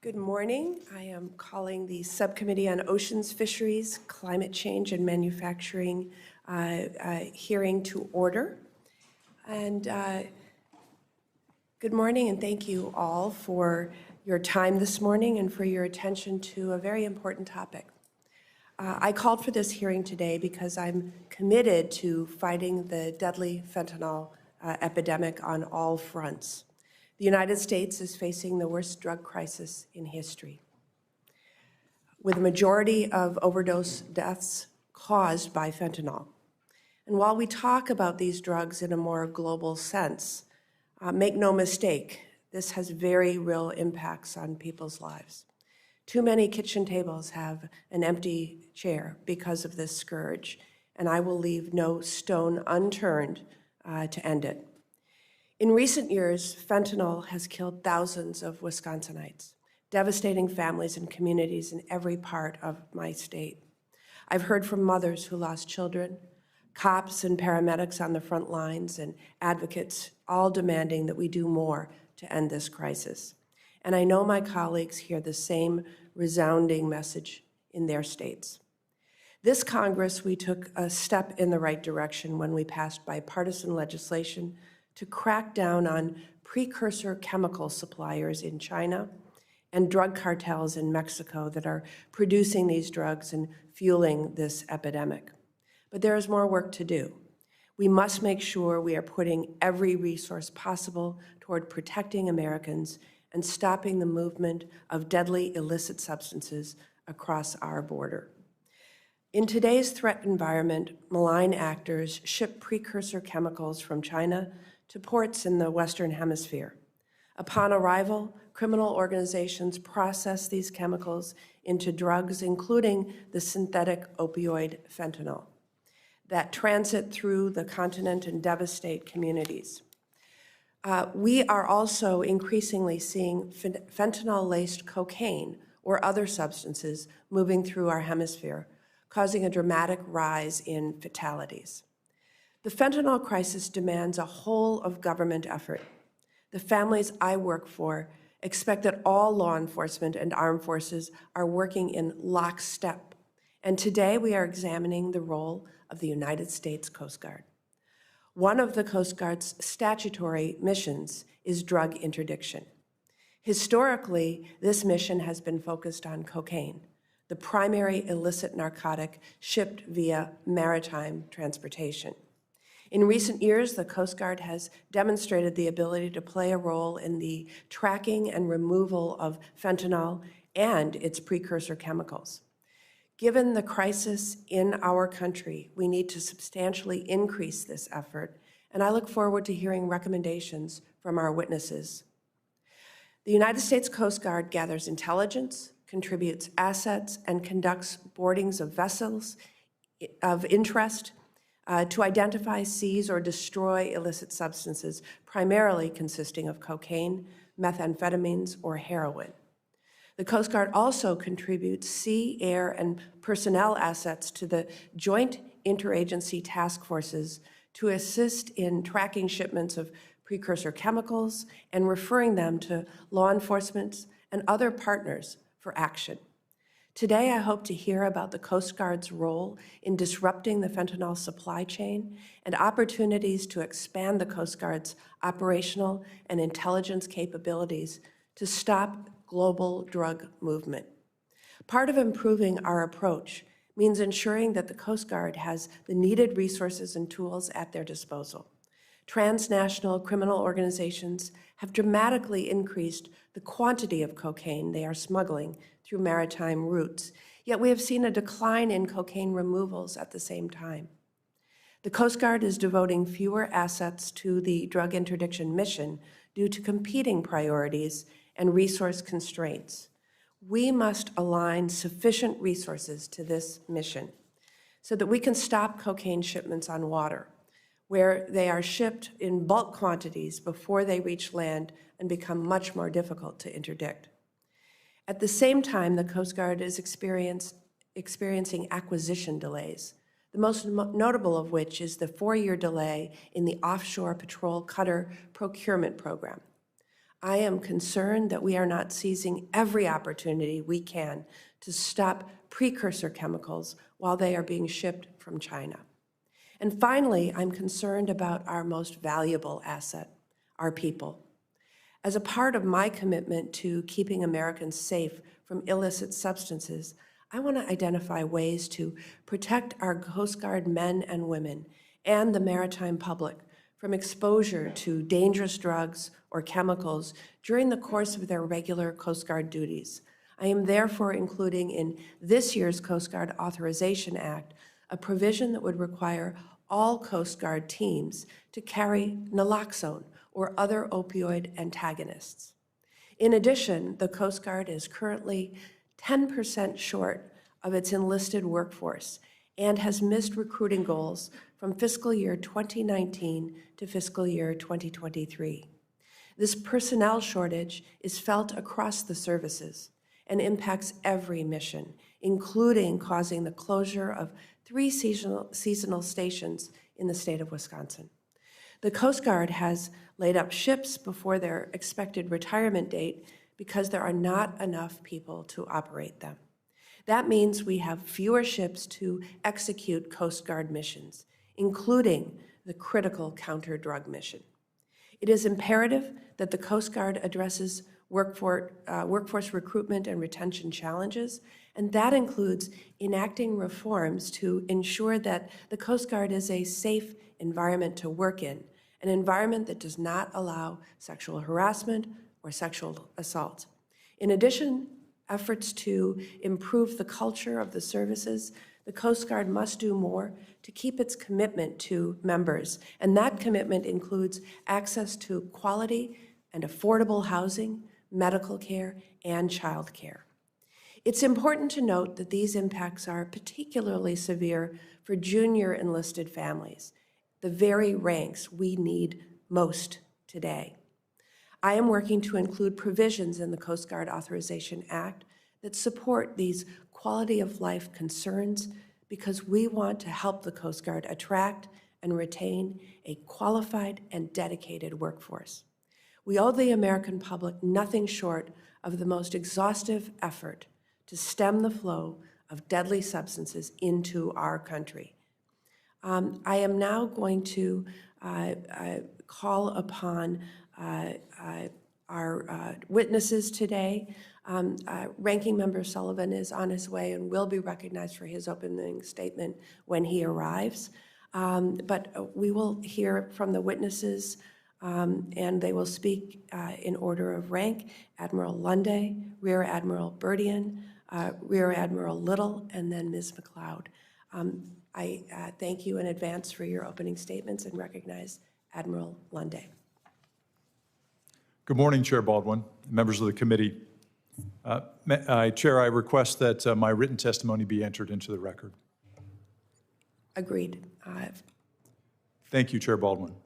Good morning. I am calling the Subcommittee on Oceans, Fisheries, Climate Change, and Manufacturing hearing to order. And good morning, and thank you all for your time this morning and for your attention to a very important topic. I called for this hearing today because I'm committed to fighting the deadly fentanyl epidemic on all fronts. The United States is facing the worst drug crisis in history, with a majority of overdose deaths caused by fentanyl. And while we talk about these drugs in a more global sense, make no mistake, this has very real impacts on people's lives. Too many kitchen tables have an empty chair because of this scourge, and I will leave no stone unturned to end it. In recent years, fentanyl has killed thousands of Wisconsinites, devastating families and communities in every part of my state. I've heard from mothers who lost children, cops and paramedics on the front lines, and advocates all demanding that we do more to end this crisis. And I know my colleagues hear the same resounding message in their states. This Congress, we took a step in the right direction when we passed bipartisan legislation to crack down on precursor chemical suppliers in China and drug cartels in Mexico that are producing these drugs and fueling this epidemic. But there is more work to do. We must make sure we are putting every resource possible toward protecting Americans and stopping the movement of deadly illicit substances across our border. In today's threat environment, malign actors ship precursor chemicals from China to ports in the Western Hemisphere. Upon arrival, criminal organizations process these chemicals into drugs, including the synthetic opioid fentanyl, that transit through the continent and devastate communities. We are also increasingly seeing fentanyl-laced cocaine or other substances moving through our hemisphere, causing a dramatic rise in fatalities. The fentanyl crisis demands a whole-of-government effort. The families I work for expect that all law enforcement and armed forces are working in lockstep. And today we are examining the role of the United States Coast Guard. One of the Coast Guard's statutory missions is drug interdiction. Historically, this mission has been focused on cocaine, the primary illicit narcotic shipped via maritime transportation. In recent years, the Coast Guard has demonstrated the ability to play a role in the tracking and removal of fentanyl and its precursor chemicals. Given the crisis in our country, we need to substantially increase this effort, and I look forward to hearing recommendations from our witnesses. The United States Coast Guard gathers intelligence, contributes assets, and conducts boardings of vessels of interest to identify, seize, or destroy illicit substances, primarily consisting of cocaine, methamphetamines, or heroin. The Coast Guard also contributes sea, air, and personnel assets to the joint interagency task forces to assist in tracking shipments of precursor chemicals and referring them to law enforcement and other partners for action. Today, I hope to hear about the Coast Guard's role in disrupting the fentanyl supply chain and opportunities to expand the Coast Guard's operational and intelligence capabilities to stop global drug movement. Part of improving our approach means ensuring that the Coast Guard has the needed resources and tools at their disposal. Transnational criminal organizations have dramatically increased the quantity of cocaine they are smuggling through maritime routes, yet we have seen a decline in cocaine removals at the same time. The Coast Guard is devoting fewer assets to the drug interdiction mission due to competing priorities and resource constraints. We must align sufficient resources to this mission so that we can stop cocaine shipments on water, where they are shipped in bulk quantities before they reach land and become much more difficult to interdict. At the same time, the Coast Guard is experiencing acquisition delays, the most notable of which is the 4-year delay in the offshore patrol cutter procurement program. I am concerned that we are not seizing every opportunity we can to stop precursor chemicals while they are being shipped from China. And finally, I'm concerned about our most valuable asset, our people. As a part of my commitment to keeping Americans safe from illicit substances, I want to identify ways to protect our Coast Guard men and women and the maritime public from exposure to dangerous drugs or chemicals during the course of their regular Coast Guard duties. I am therefore including in this year's Coast Guard Authorization Act a provision that would require all Coast Guard teams to carry naloxone or other opioid antagonists. In addition, the Coast Guard is currently 10% short of its enlisted workforce and has missed recruiting goals from fiscal year 2019 to fiscal year 2023. This personnel shortage is felt across the services and impacts every mission, including causing the closure of 3 seasonal stations in the state of Wisconsin. The Coast Guard has laid up ships before their expected retirement date because there are not enough people to operate them. That means we have fewer ships to execute Coast Guard missions, including the critical counter-drug mission. It is imperative that the Coast Guard addresses workforce recruitment and retention challenges, and that includes enacting reforms to ensure that the Coast Guard is a safe environment to work in, an environment that does not allow sexual harassment or sexual assault. In addition, efforts to improve the culture of the services, the Coast Guard must do more to keep its commitment to members, and that commitment includes access to quality and affordable housing, medical care, and child care. It's important to note that these impacts are particularly severe for junior enlisted families, the very ranks we need most today. I am working to include provisions in the Coast Guard Authorization Act that support these quality of life concerns because we want to help the Coast Guard attract and retain a qualified and dedicated workforce. We owe the American public nothing short of the most exhaustive effort to stem the flow of deadly substances into our country. I am now going to call upon our witnesses today. Ranking Member Sullivan is on his way and will be recognized for his opening statement when he arrives. But we will hear from the witnesses and they will speak in order of rank: Admiral Lunday, Rear Admiral Burdian, Rear Admiral Little, and then Ms. Macleod. I thank you in advance for your opening statements and recognize Admiral Lunday. Good morning, Chair Baldwin, members of the committee. Chair, I request that my written testimony be entered into the record. Agreed. Thank you, Chair Baldwin.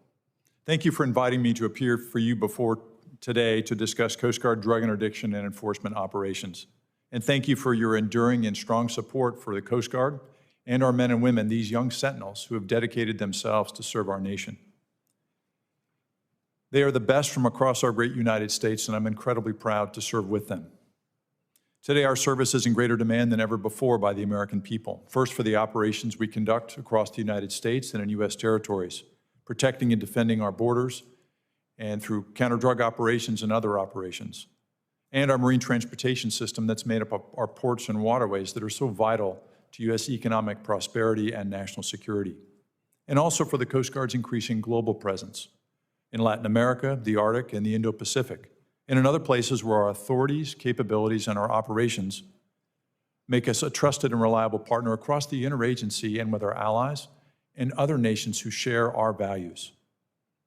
Thank you for inviting me to appear for you before today to discuss Coast Guard drug interdiction and enforcement operations. And thank you for your enduring and strong support for the Coast Guard and our men and women, these young sentinels who have dedicated themselves to serve our nation. They are the best from across our great United States, and I'm incredibly proud to serve with them. Today, our service is in greater demand than ever before by the American people. First, for the operations we conduct across the United States and in U.S. territories, protecting and defending our borders, and through counter-drug operations and other operations, and our marine transportation system that's made up of our ports and waterways that are so vital to U.S. economic prosperity and national security, and also for the Coast Guard's increasing global presence in Latin America, the Arctic, and the Indo-Pacific, and in other places where our authorities, capabilities, and our operations make us a trusted and reliable partner across the interagency and with our allies and other nations who share our values.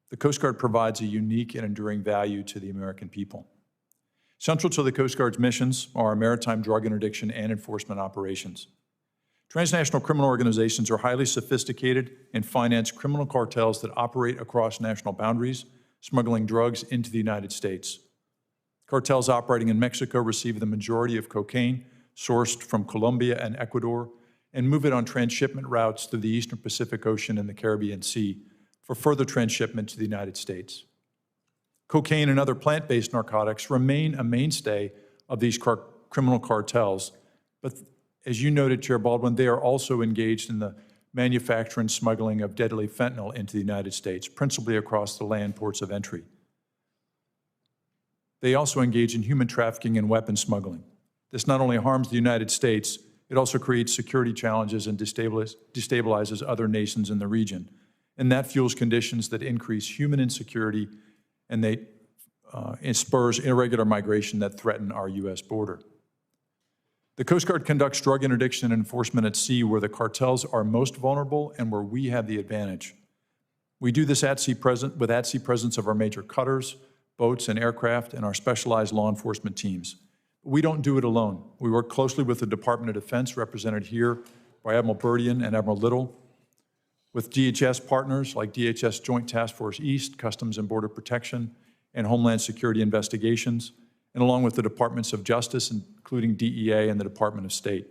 The Coast Guard provides a unique and enduring value to the American people. Central to the Coast Guard's missions are our maritime drug interdiction and enforcement operations. Transnational criminal organizations are highly sophisticated and finance criminal cartels that operate across national boundaries, smuggling drugs into the United States. Cartels operating in Mexico receive the majority of cocaine sourced from Colombia and Ecuador and move it on transshipment routes through the Eastern Pacific Ocean and the Caribbean Sea for further transshipment to the United States. Cocaine and other plant-based narcotics remain a mainstay of these criminal cartels, but as you noted, Chair Baldwin, they are also engaged in the manufacture and smuggling of deadly fentanyl into the United States, principally across the land ports of entry. They also engage in human trafficking and weapons smuggling. This not only harms the United States, it also creates security challenges and destabilizes other nations in the region. And that fuels conditions that increase human insecurity and it spurs irregular migration that threaten our U.S. border. The Coast Guard conducts drug interdiction and enforcement at sea where the cartels are most vulnerable and where we have the advantage. We do this with at-sea presence of our major cutters, boats, and aircraft, and our specialized law enforcement teams. We don't do it alone. We work closely with the Department of Defense, represented here by Admiral Burdian and Admiral Little, with DHS partners like DHS Joint Task Force East, Customs and Border Protection, and Homeland Security Investigations, and along with the Departments of Justice, including DEA and the Department of State.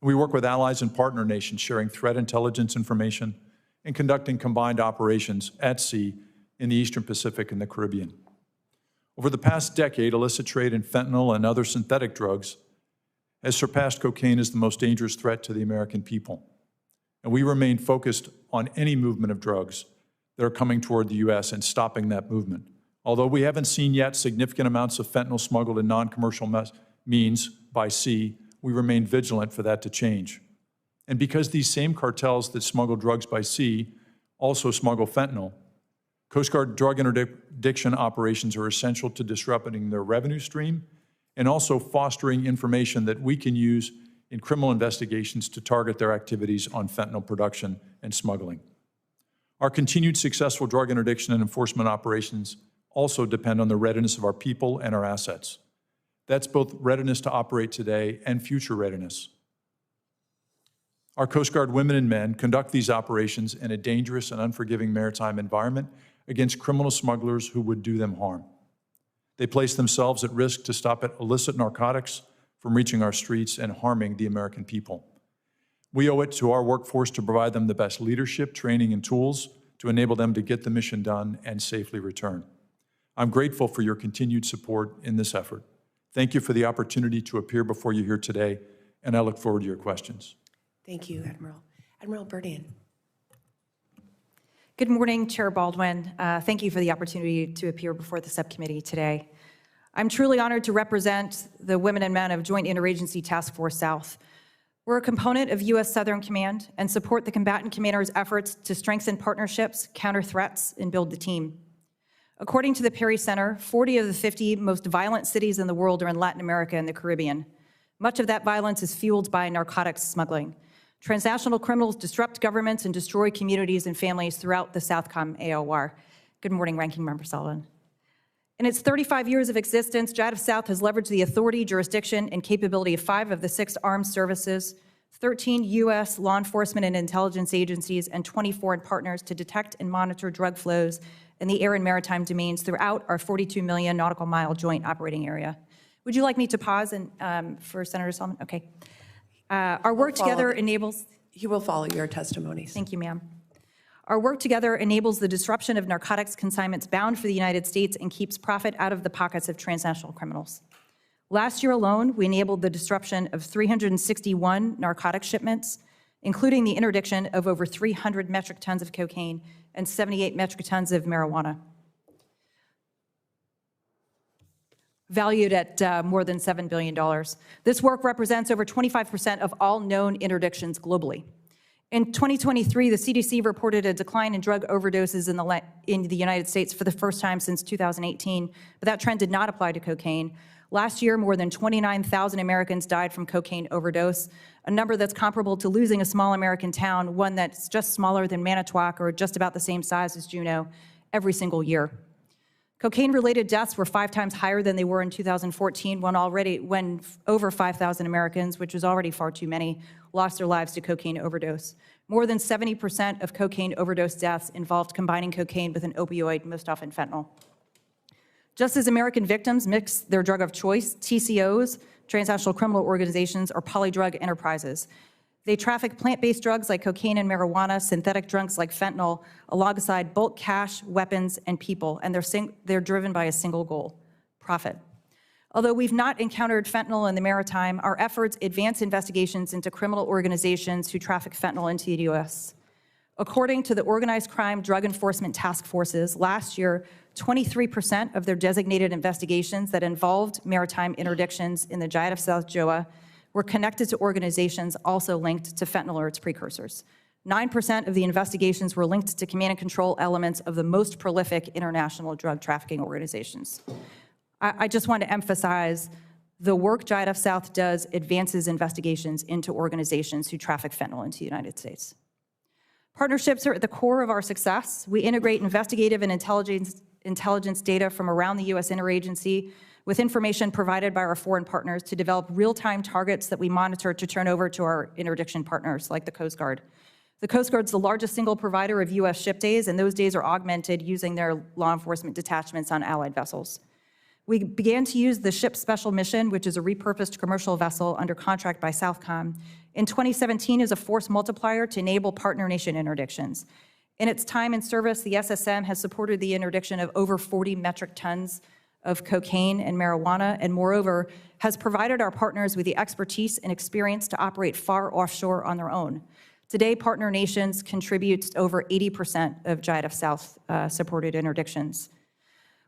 We work with allies and partner nations, sharing threat intelligence information and conducting combined operations at sea in the Eastern Pacific and the Caribbean. Over the past decade, illicit trade in fentanyl and other synthetic drugs has surpassed cocaine as the most dangerous threat to the American people. And we remain focused on any movement of drugs that are coming toward the U.S. and stopping that movement. Although we haven't seen yet significant amounts of fentanyl smuggled in non-commercial means by sea, we remain vigilant for that to change. And because these same cartels that smuggle drugs by sea also smuggle fentanyl, Coast Guard drug interdiction operations are essential to disrupting their revenue stream and also fostering information that we can use in criminal investigations to target their activities on fentanyl production and smuggling. Our continued successful drug interdiction and enforcement operations also depend on the readiness of our people and our assets. That's both readiness to operate today and future readiness. Our Coast Guard women and men conduct these operations in a dangerous and unforgiving maritime environment against criminal smugglers who would do them harm. They place themselves at risk to stop illicit narcotics from reaching our streets and harming the American people. We owe it to our workforce to provide them the best leadership, training, and tools to enable them to get the mission done and safely return. I'm grateful for your continued support in this effort. Thank you for the opportunity to appear before you here today, and I look forward to your questions. Thank you, Admiral. Admiral Burdian. Good morning, Chair Baldwin. Thank you for the opportunity to appear before the subcommittee today. I'm truly honored to represent the women and men of Joint Interagency Task Force South. We're a component of U.S. Southern Command and support the combatant commanders' efforts to strengthen partnerships, counter threats, and build the team. According to the Perry Center, 40 of the 50 most violent cities in the world are in Latin America and the Caribbean. Much of that violence is fueled by narcotics smuggling. Transnational criminals disrupt governments and destroy communities and families throughout the Southcom AOR. Good morning, Ranking Member Sullivan. In its 35 years of existence, JADF South has leveraged the authority, jurisdiction, and capability of 5 of the 6 armed services, 13 U.S. law enforcement and intelligence agencies, and 20 foreign partners to detect and monitor drug flows in the air and maritime domains throughout our 42 million nautical mile joint operating area. Would you like me to pause for Senator Sullivan? Okay. Our work together enables... He will follow your testimonies. Thank you, ma'am. Our work together enables the disruption of narcotics consignments bound for the United States and keeps profit out of the pockets of transnational criminals. Last year alone, we enabled the disruption of 361 narcotic shipments, including the interdiction of over 300 metric tons of cocaine and 78 metric tons of marijuana, valued at more than $7 billion. This work represents over 25% of all known interdictions globally. In 2023, the CDC reported a decline in drug overdoses in the United States for the first time since 2018, but that trend did not apply to cocaine. Last year, more than 29,000 Americans died from cocaine overdose, a number that's comparable to losing a small American town, one that's just smaller than Manitowoc or just about the same size as Juneau, every single year. Cocaine-related deaths were 5 times higher than they were in 2014, when over 5,000 Americans, which was already far too many, lost their lives to cocaine overdose. More than 70% of cocaine overdose deaths involved combining cocaine with an opioid, most often fentanyl. Just as American victims mix their drug of choice, TCOs, transnational criminal organizations, or polydrug enterprises. They traffic plant-based drugs like cocaine and marijuana, synthetic drugs like fentanyl, alongside bulk cash, weapons, and people, and they're driven by a single goal: profit. Although we've not encountered fentanyl in the Maritime, our efforts advance investigations into criminal organizations who traffic fentanyl into the U.S. According to the Organized Crime Drug Enforcement Task Forces, last year, 23% of their designated investigations that involved maritime interdictions in the Giant of South Joa were connected to organizations also linked to fentanyl or its precursors. 9% of the investigations were linked to command and control elements of the most prolific international drug trafficking organizations. I just want to emphasize the work Giant of South does advances investigations into organizations who traffic fentanyl into the United States. Partnerships are at the core of our success. We integrate investigative and intelligence data from around the U.S. Interagency with information provided by our foreign partners to develop real-time targets that we monitor to turn over to our interdiction partners, like the Coast Guard. The Coast Guard's the largest single provider of U.S. ship days, and those days are augmented using their law enforcement detachments on Allied vessels. We began to use the Ship Special Mission, which is a repurposed commercial vessel under contract by Southcom, in 2017 as a force multiplier to enable partner nation interdictions. In its time in service, the SSM has supported the interdiction of over 40 metric tons of cocaine and marijuana, and moreover, has provided our partners with the expertise and experience to operate far offshore on their own. Today, partner nations contribute over 80% of Giant of South supported interdictions.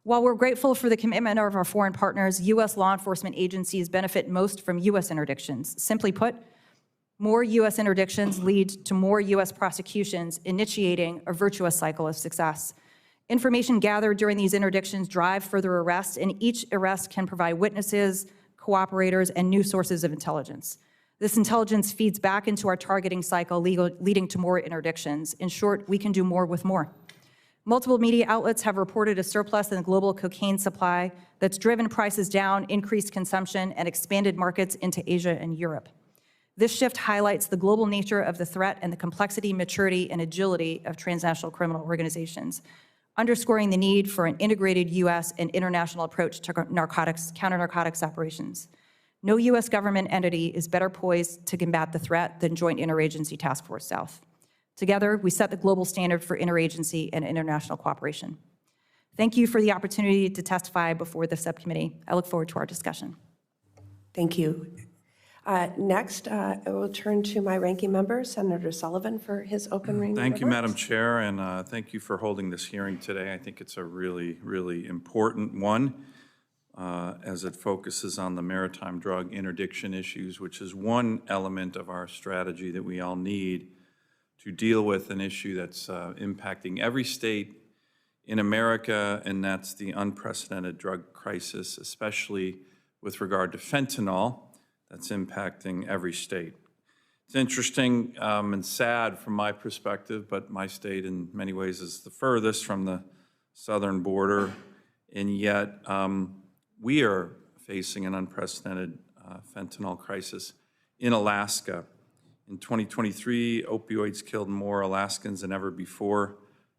While we're grateful for the commitment of our foreign partners, U.S. law enforcement agencies benefit most from U.S. interdictions. Simply put, more U.S. interdictions lead to more U.S. prosecutions, initiating a virtuous cycle of success. Information gathered during these interdictions drive further arrests, and each arrest can provide witnesses, cooperators, and new sources of intelligence. This intelligence feeds back into our targeting cycle, leading to more interdictions. In short, we can do more with more. Multiple media outlets have reported a surplus in the global cocaine supply that's driven prices down, increased consumption, and expanded markets into Asia and Europe. This shift highlights the global nature of the threat and the complexity, maturity, and agility of transnational criminal organizations, underscoring the need for an integrated U.S. and international approach to counter-narcotics operations. No U.S. government entity is better poised to combat the threat than Joint Interagency Task Force South. Together, we set the global standard for interagency and international cooperation. Thank you for the opportunity to testify before the subcommittee. I look forward to our discussion. Thank you. Next, I will turn to my ranking member, Senator Sullivan, for his opening remarks. Thank you, Madam Chair, and thank you for holding this hearing today. I think it's a really, really important one as it focuses on the maritime drug interdiction issues, which is one element of our strategy that we all need to deal with an issue that's impacting every state in America, and that's the unprecedented drug crisis, especially with regard to fentanyl, that's impacting every state. It's interesting and sad from my perspective, but my state in many ways is the furthest from the southern border, and yet we are facing an unprecedented fentanyl crisis in Alaska. In 2023, opioids killed more Alaskans than ever before.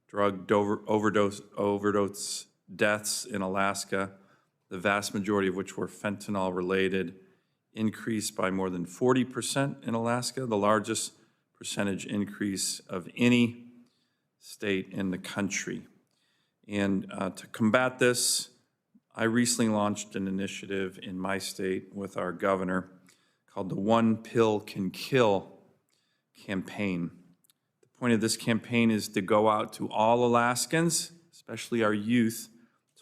Drug overdose deaths in Alaska, the vast majority of which were fentanyl related, increased by more than 40% in Alaska, the largest percentage increase of any state in the country. And to combat this, I recently launched an initiative in my state with our governor called the One Pill Can Kill campaign. The point of this campaign is to go out to all Alaskans, especially our youth,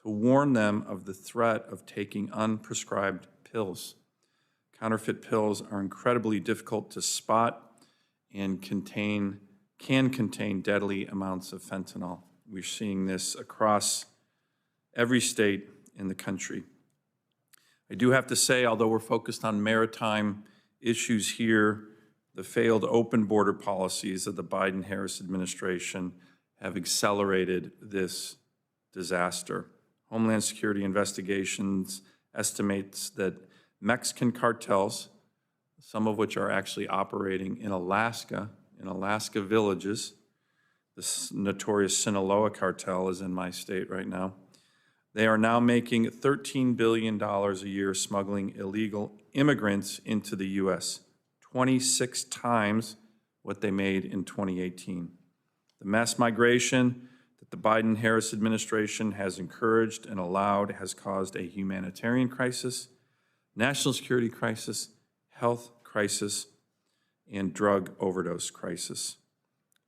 to warn them of the threat of taking unprescribed pills. Counterfeit pills are incredibly difficult to spot and can contain deadly amounts of fentanyl. We're seeing this across every state in the country. I do have to say, although we're focused on maritime issues here, the failed open border policies of the Biden-Harris administration have accelerated this disaster. Homeland Security investigations estimates that Mexican cartels, some of which are actually operating in Alaska villages. This notorious Sinaloa cartel is in my state right now. They are now making $13 billion a year smuggling illegal immigrants into the U.S., 26 times what they made in 2018. The mass migration that the Biden-Harris administration has encouraged and allowed has caused a humanitarian crisis, national security crisis, health crisis, and drug overdose crisis.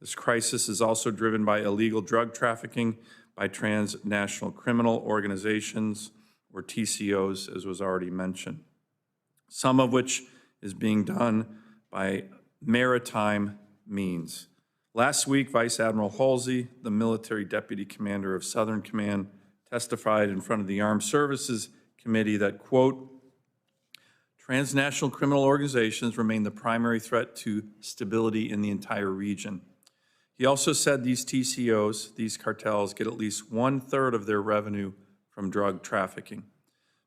This crisis is also driven by illegal drug trafficking by transnational criminal organizations, or TCOs, as was already mentioned, some of which is being done by maritime means. Last week, Vice Admiral Halsey, the military deputy commander of Southern Command, testified in front of the Armed Services Committee that, quote, transnational criminal organizations remain the primary threat to stability in the entire region. He also said these TCOs, these cartels, get at least 1/3 of their revenue from drug trafficking.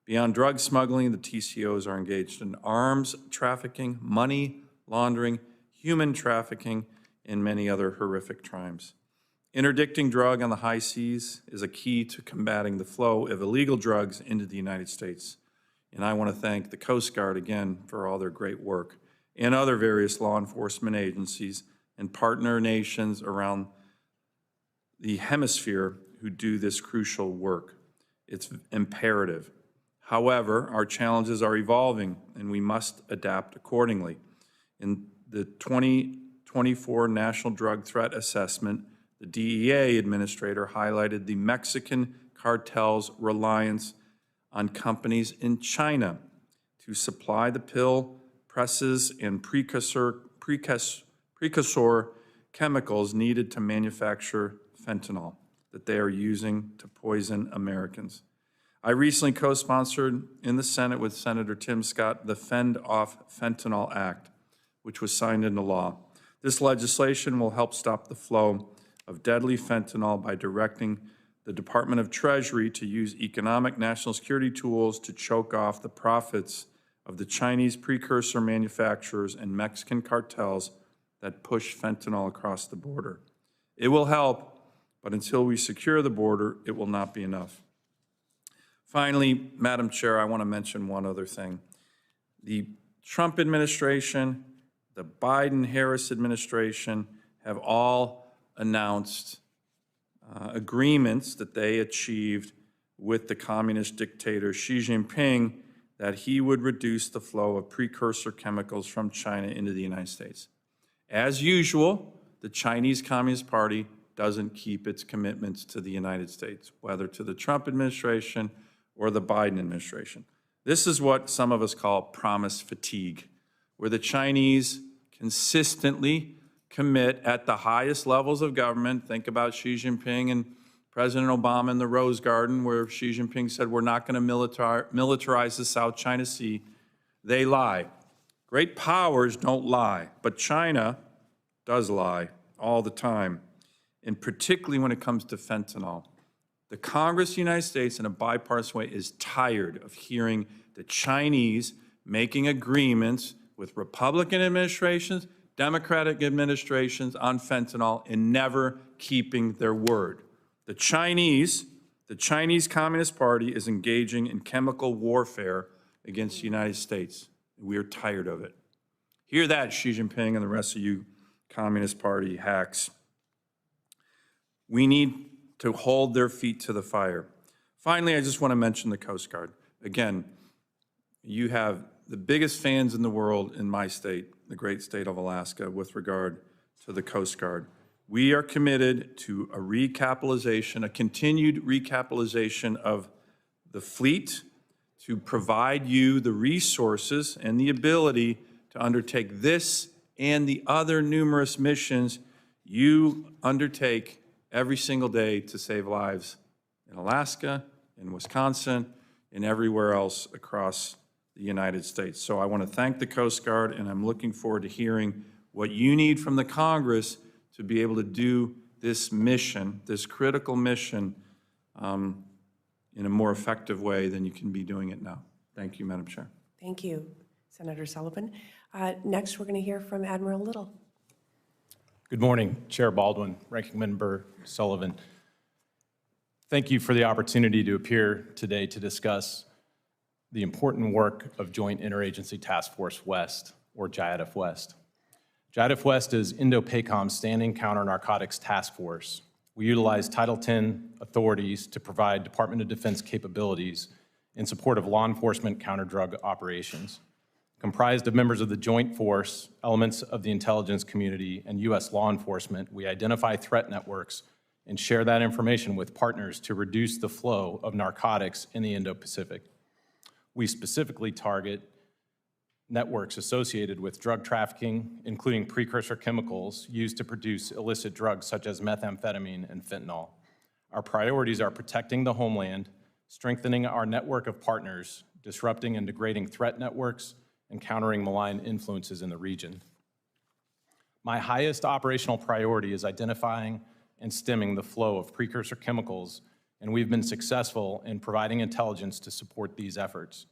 Beyond drug smuggling, the TCOs are engaged in arms trafficking, money laundering, human trafficking, and many other horrific crimes. Interdicting drug on the high seas is a key to combating the flow of illegal drugs into the United States. And I want to thank the Coast Guard again for all their great work, and other various law enforcement agencies and partner nations around the hemisphere who do this crucial work. It's imperative. However, our challenges are evolving, and we must adapt accordingly. In the 2024 National Drug Threat Assessment, the DEA administrator highlighted the Mexican cartel's reliance on companies in China to supply the pill presses and precursor chemicals needed to manufacture fentanyl that they are using to poison Americans. I recently co-sponsored in the Senate with Senator Tim Scott the Fend Off Fentanyl Act, which was signed into law. This legislation will help stop the flow of deadly fentanyl by directing the Department of Treasury to use economic national security tools to choke off the profits of the Chinese precursor manufacturers and Mexican cartels that push fentanyl across the border. It will help, but until we secure the border, it will not be enough. Finally, Madam Chair, I want to mention one other thing. The Trump administration, the Biden-Harris administration have all announced agreements that they achieved with the communist dictator Xi Jinping that he would reduce the flow of precursor chemicals from China into the United States. As usual, the Chinese Communist Party doesn't keep its commitments to the United States, whether to the Trump administration or the Biden administration. This is what some of us call promise fatigue, where the Chinese consistently commit at the highest levels of government. Think about Xi Jinping and President Obama in the Rose Garden, where Xi Jinping said, we're not going to militarize the South China Sea. They lie. Great powers don't lie, but China does lie all the time, and particularly when it comes to fentanyl. The Congress of the United States, in a bipartisan way, is tired of hearing the Chinese making agreements with Republican administrations, Democratic administrations on fentanyl, and never keeping their word. The Chinese Communist Party is engaging in chemical warfare against the United States. We are tired of it. Hear that, Xi Jinping and the rest of you Communist Party hacks. We need to hold their feet to the fire. Finally, I just want to mention the Coast Guard. Again, you have the biggest fans in the world in my state, the great state of Alaska, with regard to the Coast Guard. We are committed to a recapitalization, a continued recapitalization of the fleet to provide you the resources and the ability to undertake this and the other numerous missions you undertake every single day to save lives in Alaska, in Wisconsin, and everywhere else across the United States. So I want to thank the Coast Guard, and I'm looking forward to hearing what you need from the Congress to be able to do this mission, this critical mission, in a more effective way than you can be doing it now. Thank you, Madam Chair. Thank you, Senator Sullivan. Next, we're going to hear from Admiral Little. Good morning, Chair Baldwin, Ranking Member Sullivan. Thank you for the opportunity to appear today to discuss the important work of Joint Interagency Task Force West or JIADF West. JIADF West is Indo-PACOM's standing counter-narcotics task force. We utilize Title X authorities to provide Department of Defense capabilities in support of law enforcement counter-drug operations. Comprised of members of the Joint Force, elements of the intelligence community, and U.S. law enforcement, we identify threat networks and share that information with partners to reduce the flow of narcotics in the Indo-Pacific. We specifically target networks associated with drug trafficking, including precursor chemicals used to produce illicit drugs such as methamphetamine and fentanyl. Our priorities are protecting the homeland, strengthening our network of partners, disrupting and degrading threat networks, and countering malign influences in the region. My highest operational priority is identifying and stemming the flow of precursor chemicals, and we've been successful in providing intelligence to support these efforts.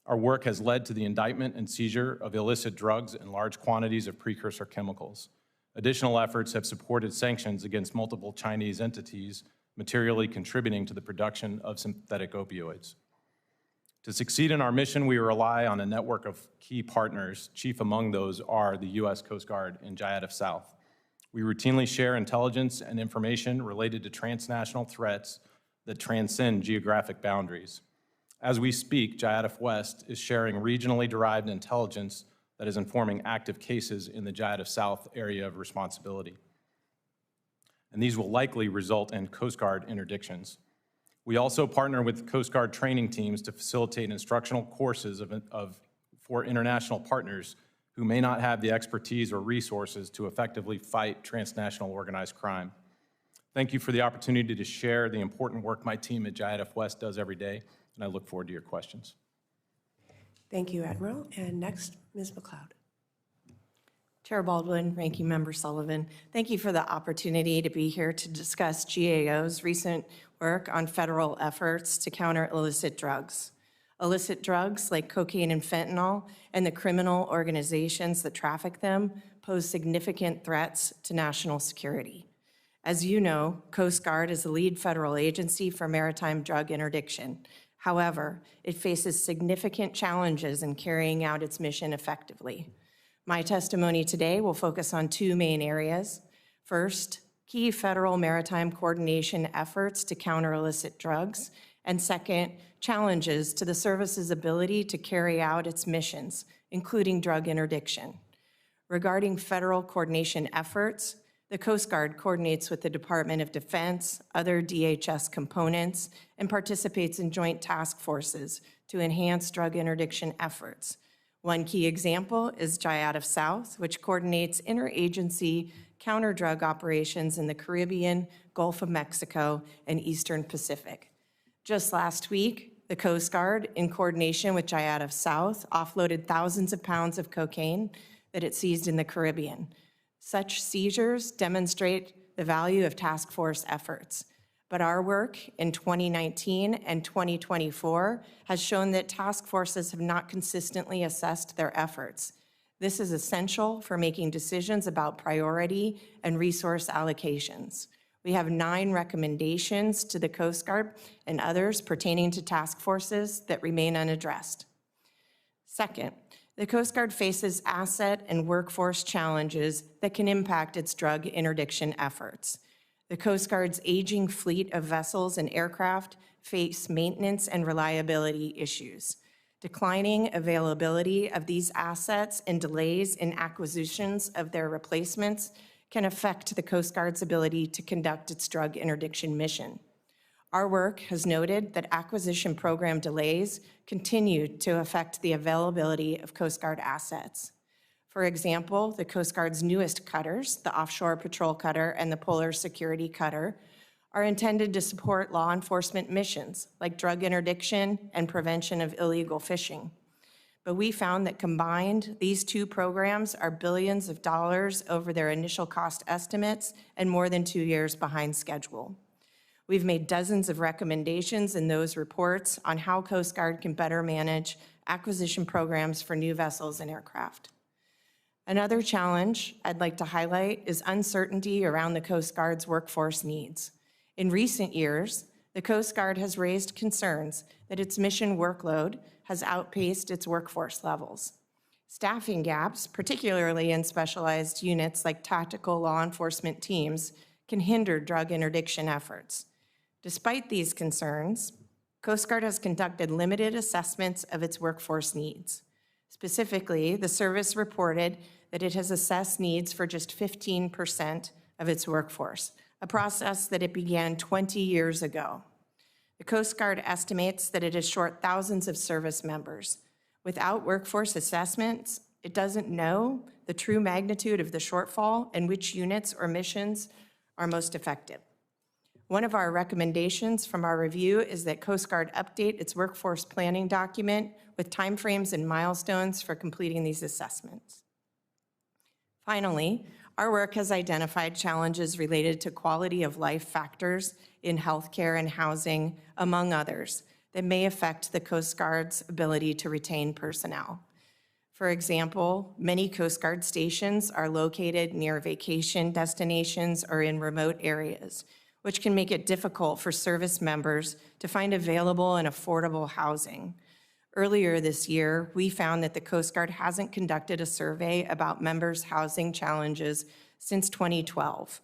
Our work has led to the indictment and seizure of illicit drugs and large quantities of precursor chemicals. Additional efforts have supported sanctions against multiple Chinese entities, materially contributing to the production of synthetic opioids. To succeed in our mission, we rely on a network of key partners. Chief among those are the U.S. Coast Guard and JIADF South. We routinely share intelligence and information related to transnational threats that transcend geographic boundaries. As we speak, JIADF West is sharing regionally derived intelligence that is informing active cases in the JIADF South area of responsibility. And these will likely result in Coast Guard interdictions. We also partner with Coast Guard training teams to facilitate instructional courses for international partners who may not have the expertise or resources to effectively fight transnational organized crime. Thank you for the opportunity to share the important work my team at JIADF West does every day, and I look forward to your questions. Thank you, Admiral. And next, Ms. Macleod. Chair Baldwin, Ranking Member Sullivan, thank you for the opportunity to be here to discuss GAO's recent work on federal efforts to counter illicit drugs. Illicit drugs like cocaine and fentanyl and the criminal organizations that traffic them pose significant threats to national security. As you know, Coast Guard is the lead federal agency for maritime drug interdiction. However, it faces significant challenges in carrying out its mission effectively. My testimony today will focus on two main areas. First, key federal maritime coordination efforts to counter illicit drugs, and second, challenges to the service's ability to carry out its missions, including drug interdiction. Regarding federal coordination efforts, the Coast Guard coordinates with the Department of Defense, other DHS components, and participates in joint task forces to enhance drug interdiction efforts. One key example is JIADF South, which coordinates interagency counter-drug operations in the Caribbean, Gulf of Mexico, and Eastern Pacific. Just last week, the Coast Guard, in coordination with JIADF South, offloaded thousands of pounds of cocaine that it seized in the Caribbean. Such seizures demonstrate the value of task force efforts. But our work in 2019 and 2024 has shown that task forces have not consistently assessed their efforts. This is essential for making decisions about priority and resource allocations. We have 9 recommendations to the Coast Guard and others pertaining to task forces that remain unaddressed. Second, the Coast Guard faces asset and workforce challenges that can impact its drug interdiction efforts. The Coast Guard's aging fleet of vessels and aircraft face maintenance and reliability issues. Declining availability of these assets and delays in acquisitions of their replacements can affect the Coast Guard's ability to conduct its drug interdiction mission. Our work has noted that acquisition program delays continue to affect the availability of Coast Guard assets. For example, the Coast Guard's newest cutters, the Offshore Patrol Cutter and the Polar Security Cutter, are intended to support law enforcement missions like drug interdiction and prevention of illegal fishing. But we found that combined, these two programs are billions of dollars over their initial cost estimates and more than 2 years behind schedule. We've made dozens of recommendations in those reports on how Coast Guard can better manage acquisition programs for new vessels and aircraft. Another challenge I'd like to highlight is uncertainty around the Coast Guard's workforce needs. In recent years, the Coast Guard has raised concerns that its mission workload has outpaced its workforce levels. Staffing gaps, particularly in specialized units like tactical law enforcement teams, can hinder drug interdiction efforts. Despite these concerns, Coast Guard has conducted limited assessments of its workforce needs. Specifically, the service reported that it has assessed needs for just 15% of its workforce, a process that it began 20 years ago. The Coast Guard estimates that it is short thousands of service members. Without workforce assessments, it doesn't know the true magnitude of the shortfall and which units or missions are most effective. One of our recommendations from our review is that Coast Guard update its workforce planning document with timeframes and milestones for completing these assessments. Finally, our work has identified challenges related to quality of life factors in healthcare and housing, among others, that may affect the Coast Guard's ability to retain personnel. For example, many Coast Guard stations are located near vacation destinations or in remote areas, which can make it difficult for service members to find available and affordable housing. Earlier this year, we found that the Coast Guard hasn't conducted a survey about members' housing challenges since 2012.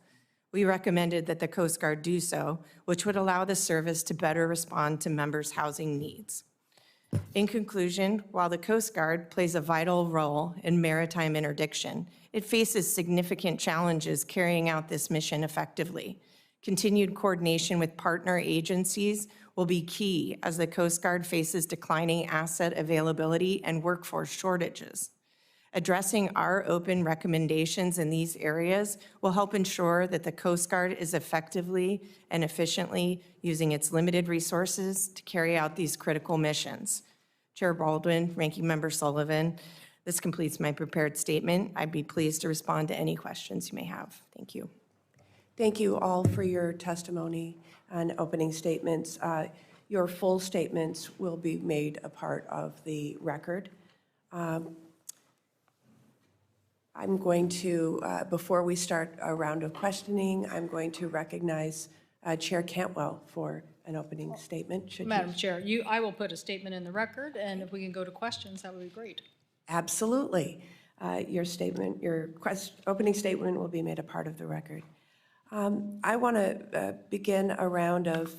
We recommended that the Coast Guard do so, which would allow the service to better respond to members' housing needs. In conclusion, while the Coast Guard plays a vital role in maritime interdiction, it faces significant challenges carrying out this mission effectively. Continued coordination with partner agencies will be key as the Coast Guard faces declining asset availability and workforce shortages. Addressing our open recommendations in these areas will help ensure that the Coast Guard is effectively and efficiently using its limited resources to carry out these critical missions. Chair Baldwin, Ranking Member Sullivan, this completes my prepared statement. I'd be pleased to respond to any questions you may have. Thank you. Thank you all for your testimony and opening statements. Your full statements will be made a part of the record. I'm going to, before we start a round of questioning, I'm going to recognize Chair Cantwell for an opening statement. Should Madam Chair, I will put a statement in the record, and if we can go to questions, that would be great. Absolutely. Your statement, opening statement will be made a part of the record. I want to begin a round of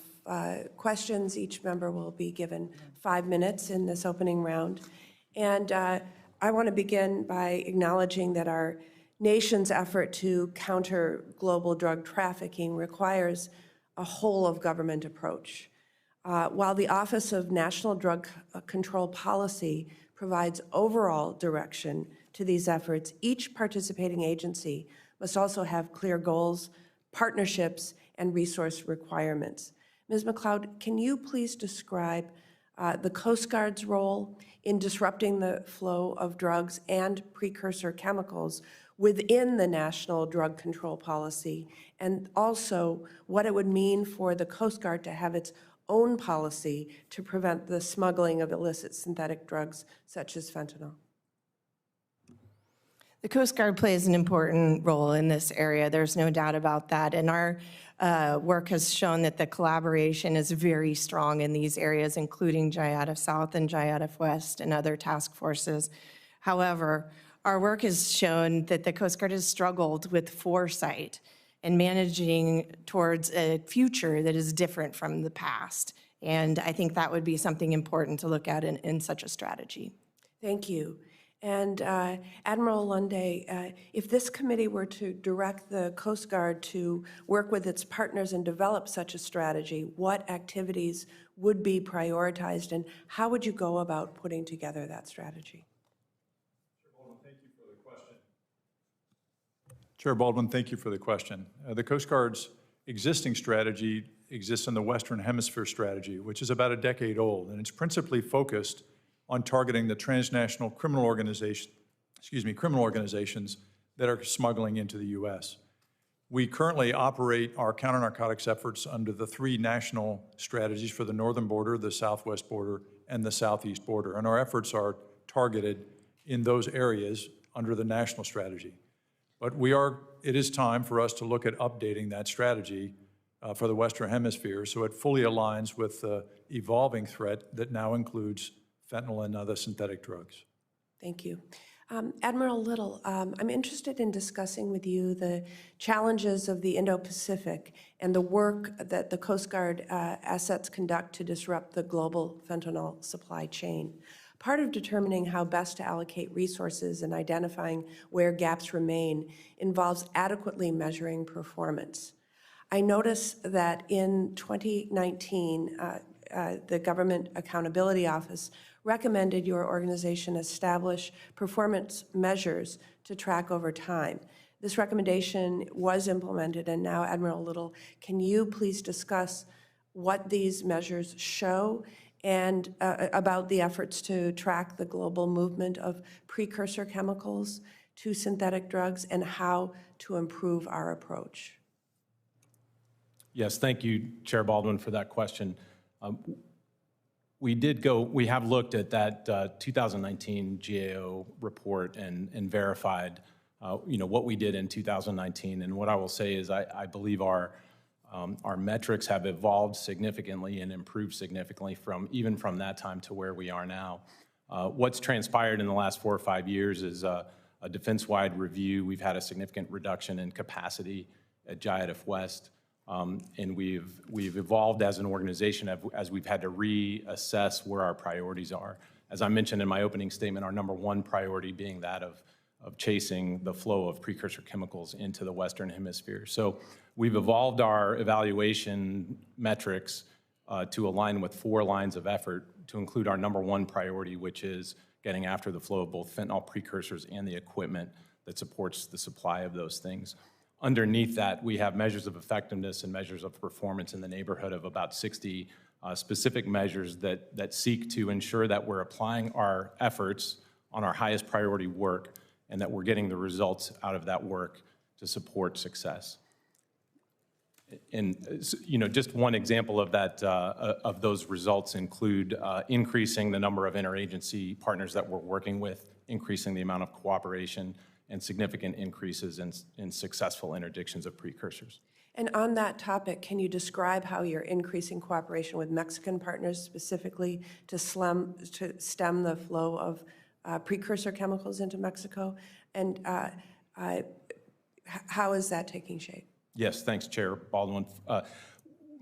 questions. Each member will be given 5 minutes in this opening round. And I want to begin by acknowledging that our nation's effort to counter global drug trafficking requires a whole-of-government approach. While the Office of National Drug Control Policy provides overall direction to these efforts, each participating agency must also have clear goals, partnerships, and resource requirements. Ms. Macleod, can you please describe the Coast Guard's role in disrupting the flow of drugs and precursor chemicals within the National Drug Control Policy, and also what it would mean for the Coast Guard to have its own policy to prevent the smuggling of illicit synthetic drugs such as fentanyl? The Coast Guard plays an important role in this area. There's no doubt about that. And our work has shown that the collaboration is very strong in these areas, including JIADF South and JIADF West and other task forces. However, our work has shown that the Coast Guard has struggled with foresight and managing towards a future that is different from the past. And I think that would be something important to look at in such a strategy. Thank you. And Admiral Lunday, if this committee were to direct the Coast Guard to work with its partners and develop such a strategy, what activities would be prioritized, and how would you go about putting together that strategy? Chair Baldwin, thank you for the question. The Coast Guard's existing strategy exists in the Western Hemisphere strategy, which is about a decade old, and it's principally focused on targeting the transnational criminal organizations that are smuggling into the U.S. We currently operate our counter-narcotics efforts under the 3 national strategies for the northern border, the southwest border, and the southeast border, and our efforts are targeted in those areas under the national strategy. But it is time for us to look at updating that strategy for the Western Hemisphere so it fully aligns with the evolving threat that now includes fentanyl and other synthetic drugs. Thank you. Admiral Little, I'm interested in discussing with you the challenges of the Indo-Pacific and the work that the Coast Guard assets conduct to disrupt the global fentanyl supply chain. Part of determining how best to allocate resources and identifying where gaps remain involves adequately measuring performance. I notice that in 2019, the Government Accountability Office recommended your organization establish performance measures to track over time. This recommendation was implemented, and now, Admiral Little, can you please discuss what these measures show and about the efforts to track the global movement of precursor chemicals to synthetic drugs and how to improve our approach? Yes, thank you, Chair Baldwin, for that question. We have looked at that 2019 GAO report and verified, what we did in 2019. And what I will say is I believe our metrics have evolved significantly and improved significantly even from that time to where we are now. What's transpired in the last 4 or 5 years is a defense-wide review. We've had a significant reduction in capacity at GIADF West. And we've evolved as an organization as we've had to reassess where our priorities are. As I mentioned in my opening statement, our number one priority being that of chasing the flow of precursor chemicals into the Western Hemisphere. So we've evolved our evaluation metrics to align with 4 lines of effort to include our number one priority, which is getting after the flow of both fentanyl precursors and the equipment that supports the supply of those things. Underneath that, we have measures of effectiveness and measures of performance in the neighborhood of about 60 specific measures that seek to ensure that we're applying our efforts on our highest priority work and that we're getting the results out of that work to support success. And just one example of that, of those results include increasing the number of interagency partners that we're working with, increasing the amount of cooperation, and significant increases in successful interdictions of precursors. And on that topic, can you describe how you're increasing cooperation with Mexican partners specifically to stem the flow of precursor chemicals into Mexico? And how is that taking shape? Yes, thanks, Chair Baldwin.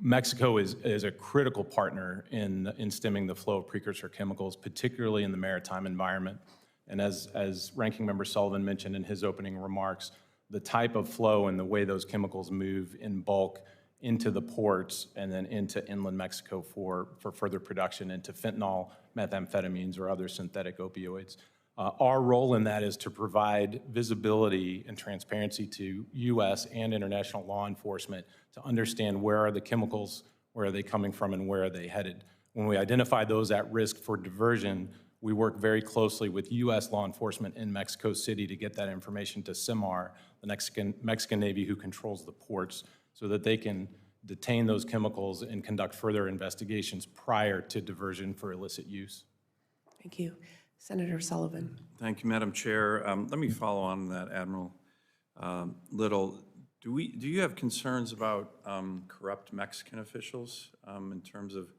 Mexico is a critical partner in stemming the flow of precursor chemicals, particularly in the maritime environment. And as Ranking Member Sullivan mentioned in his opening remarks, the type of flow and the way those chemicals move in bulk into the ports and then into inland Mexico for further production into fentanyl, methamphetamines, or other synthetic opioids. Our role in that is to provide visibility and transparency to U.S. and international law enforcement to understand where are the chemicals, where are they coming from, and where are they headed. When we identify those at risk for diversion, we work very closely with U.S. law enforcement in Mexico City to get that information to CIMAR, the Mexican Navy who controls the ports, so that they can detain those chemicals and conduct further investigations prior to diversion for illicit use. Thank you. Senator Sullivan. Thank you, Madam Chair. Let me follow on that, Admiral Little. Do you have concerns about corrupt Mexican officials in terms of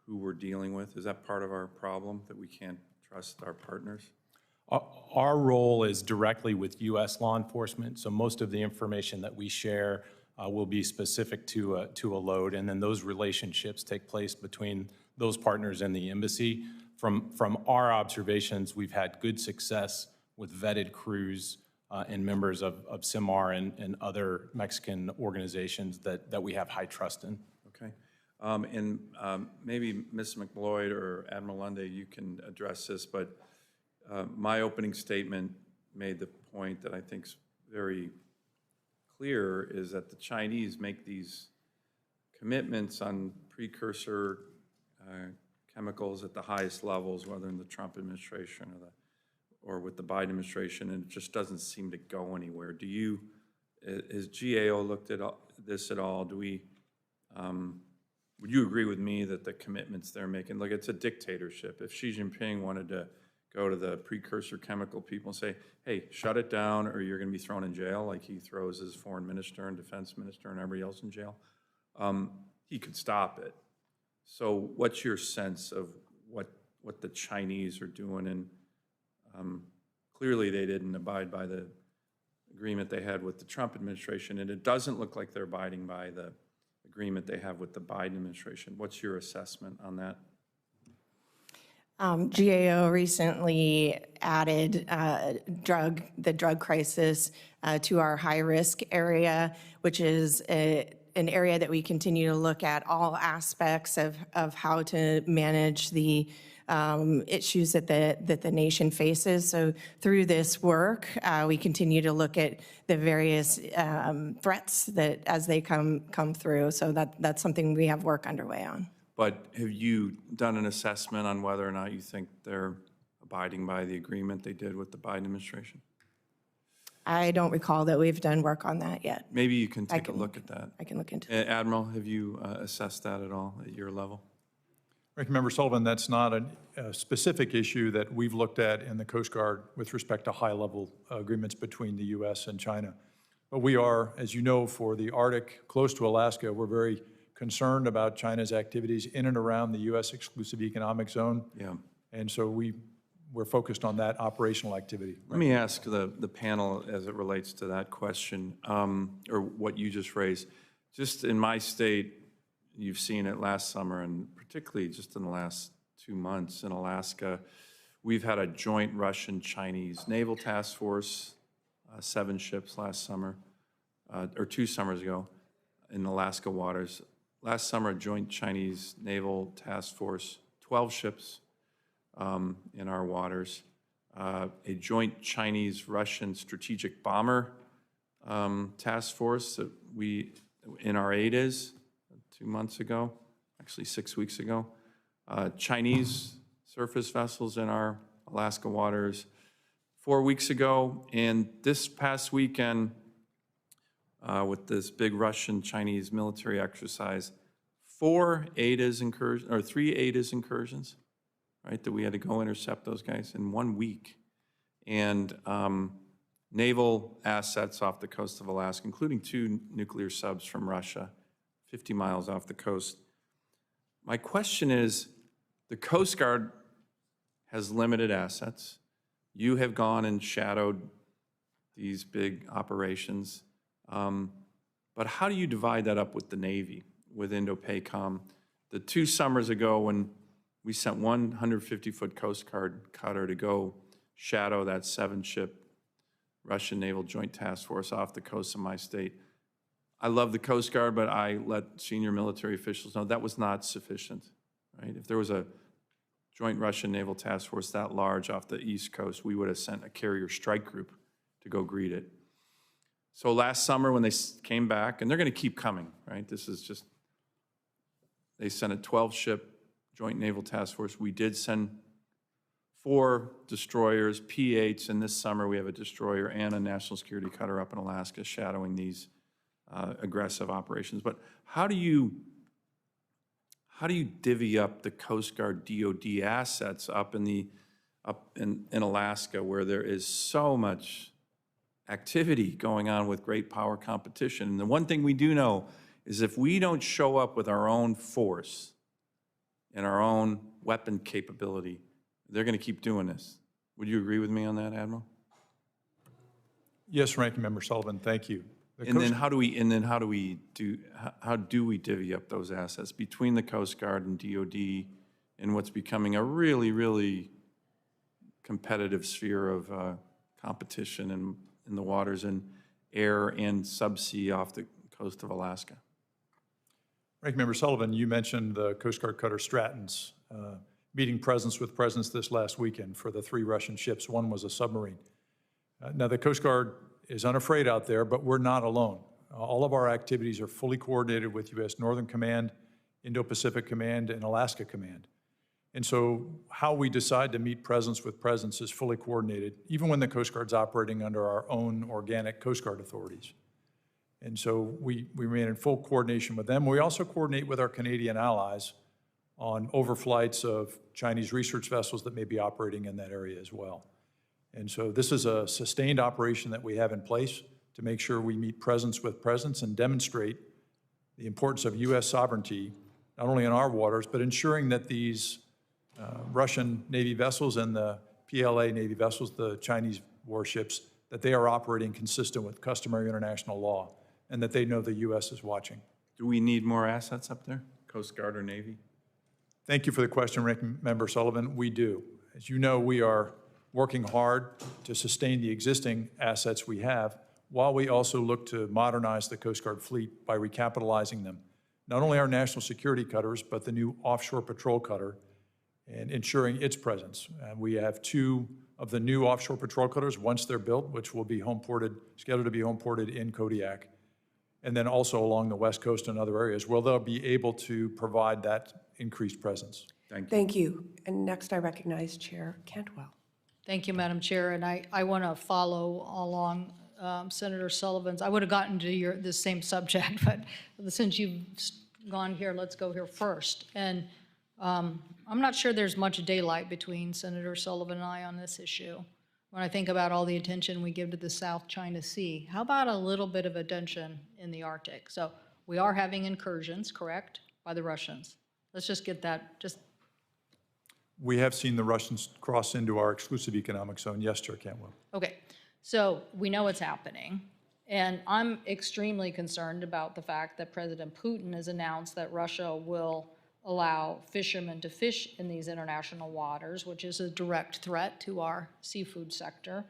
who we're dealing with? Is that part of our problem, that we can't trust our partners? Our role is directly with U.S. law enforcement, so most of the information that we share will be specific to a load, and then those relationships take place between those partners and the embassy. From our observations, we've had good success with vetted crews and members of CIMAR and other Mexican organizations that we have high trust in. Okay. And maybe Ms. Macleod or Admiral Lunday, you can address this, but my opening statement made the point that I think is very clear, is that the Chinese make these commitments on precursor chemicals at the highest levels, whether in the Trump administration or with the Biden administration, and it just doesn't seem to go anywhere. Has GAO looked at this at all? Would you agree with me that the commitments they're making, look, it's a dictatorship. If Xi Jinping wanted to go to the precursor chemical people and say, hey, shut it down or you're going to be thrown in jail, like he throws his foreign minister and defense minister and everybody else in jail, he could stop it. So what's your sense of what the Chinese are doing in clearly they didn't abide by the agreement they had with the Trump administration, and it doesn't look like they're abiding by the agreement they have with the Biden administration. What's your assessment on that? GAO recently added the drug crisis to our high-risk area, which is an area that we continue to look at all aspects of how to manage the issues that the nation faces. So through this work, we continue to look at the various threats that as they come through. So that's something we have work underway on. But have you done an assessment on whether or not you think they're abiding by the agreement they did with the Biden administration? I don't recall that we've done work on that yet. Maybe you can take a look at that. I can look into it. Admiral, have you assessed that at all at your level? Ranking Member Sullivan, that's not a specific issue that we've looked at in the Coast Guard with respect to high-level agreements between the U.S. and China. But we are, as you know, for the Arctic, close to Alaska, we're very concerned about China's activities in and around the U.S. exclusive economic zone. Yeah. And so we're focused on that operational activity. Let me ask the panel as it relates to that question, or what you just raised. Just in my state, you've seen it last summer, and particularly just in the last 2 months in Alaska, we've had a joint Russian-Chinese naval task force, 7 ships last summer, or 2 summers ago in Alaska waters. Last summer, a joint Chinese naval task force, 12 ships in our waters. A joint Chinese-Russian strategic bomber task force that we, in our aid is 2 months ago, actually 6 weeks ago. Chinese surface vessels in our Alaska waters 4 weeks ago. And this past weekend, with this big Russian-Chinese military exercise, 3 ADIS incursions, right, that we had to go intercept those guys in 1 week. And naval assets off the coast of Alaska, including 2 nuclear subs from Russia, 50 miles off the coast. My question is, the Coast Guard has limited assets. You have gone and shadowed these big operations. But how do you divide that up with the Navy, with Indo-PACOM? The 2 summers ago when we sent one 150-foot Coast Guard cutter to go shadow that 7-ship Russian Naval Joint Task Force off the coast of my state. I love the Coast Guard, but I let senior military officials know that was not sufficient, right? If there was a joint Russian Naval Task Force that large off the East Coast, we would have sent a carrier strike group to go greet it. So last summer when they came back, and they're going to keep coming, right? This is just, they sent a 12-ship joint naval task force. We did send 4 destroyers, P-8s, and this summer we have a destroyer and a national security cutter up in Alaska shadowing these aggressive operations. But how do you divvy up the Coast Guard DoD assets up in Alaska, where there is so much activity going on with great power competition? And the one thing we do know is if we don't show up with our own force and our own weapon capability, they're going to keep doing this. Would you agree with me on that, Admiral? Yes, Ranking Member Sullivan, thank you. And then how do we divvy up those assets between the Coast Guard and DoD in what's becoming a really, really competitive sphere of competition in the waters and air and subsea off the coast of Alaska? Ranking Member Sullivan, you mentioned the Coast Guard cutter Stratton's meeting presence with presence this last weekend for the 3 Russian ships. One was a submarine. Now, the Coast Guard is unafraid out there, but we're not alone. All of our activities are fully coordinated with U.S. Northern Command, Indo-Pacific Command, and Alaska Command. And so how we decide to meet presence with presence is fully coordinated, even when the Coast Guard's operating under our own organic Coast Guard authorities. And so we remain in full coordination with them. We also coordinate with our Canadian allies on overflights of Chinese research vessels that may be operating in that area as well. And so this is a sustained operation that we have in place to make sure we meet presence with presence and demonstrate the importance of U.S. sovereignty, not only in our waters, but ensuring that these Russian Navy vessels and the PLA Navy vessels, the Chinese warships, that they are operating consistent with customary international law and that they know the U.S. is watching. Do we need more assets up there, Coast Guard or Navy? Thank you for the question, Ranking Member Sullivan. We do. As you know, we are working hard to sustain the existing assets we have, while we also look to modernize the Coast Guard fleet by recapitalizing them. Not only our national security cutters, but the new offshore patrol cutter and ensuring its presence. We have 2 of the new offshore patrol cutters, once they're built, which will be scheduled to be home ported in Kodiak, and then also along the West Coast and other areas, where they'll be able to provide that increased presence. Thank you. Thank you. And next I recognize Chair Cantwell. Thank you, Madam Chair, and I want to follow along Senator Sullivan's. I would have gotten to the same subject, but since you've gone here, let's go here first. And I'm not sure there's much daylight between Senator Sullivan and I on this issue. When I think about all the attention we give to the South China Sea, how about a little bit of attention in the Arctic? So we are having incursions, correct, by the Russians. Let's just get that, We have seen the Russians cross into our exclusive economic zone. Yes, Chair Cantwell. okay. So we know it's happening. And I'm extremely concerned about the fact that President Putin has announced that Russia will allow fishermen to fish in these international waters, which is a direct threat to our seafood sector.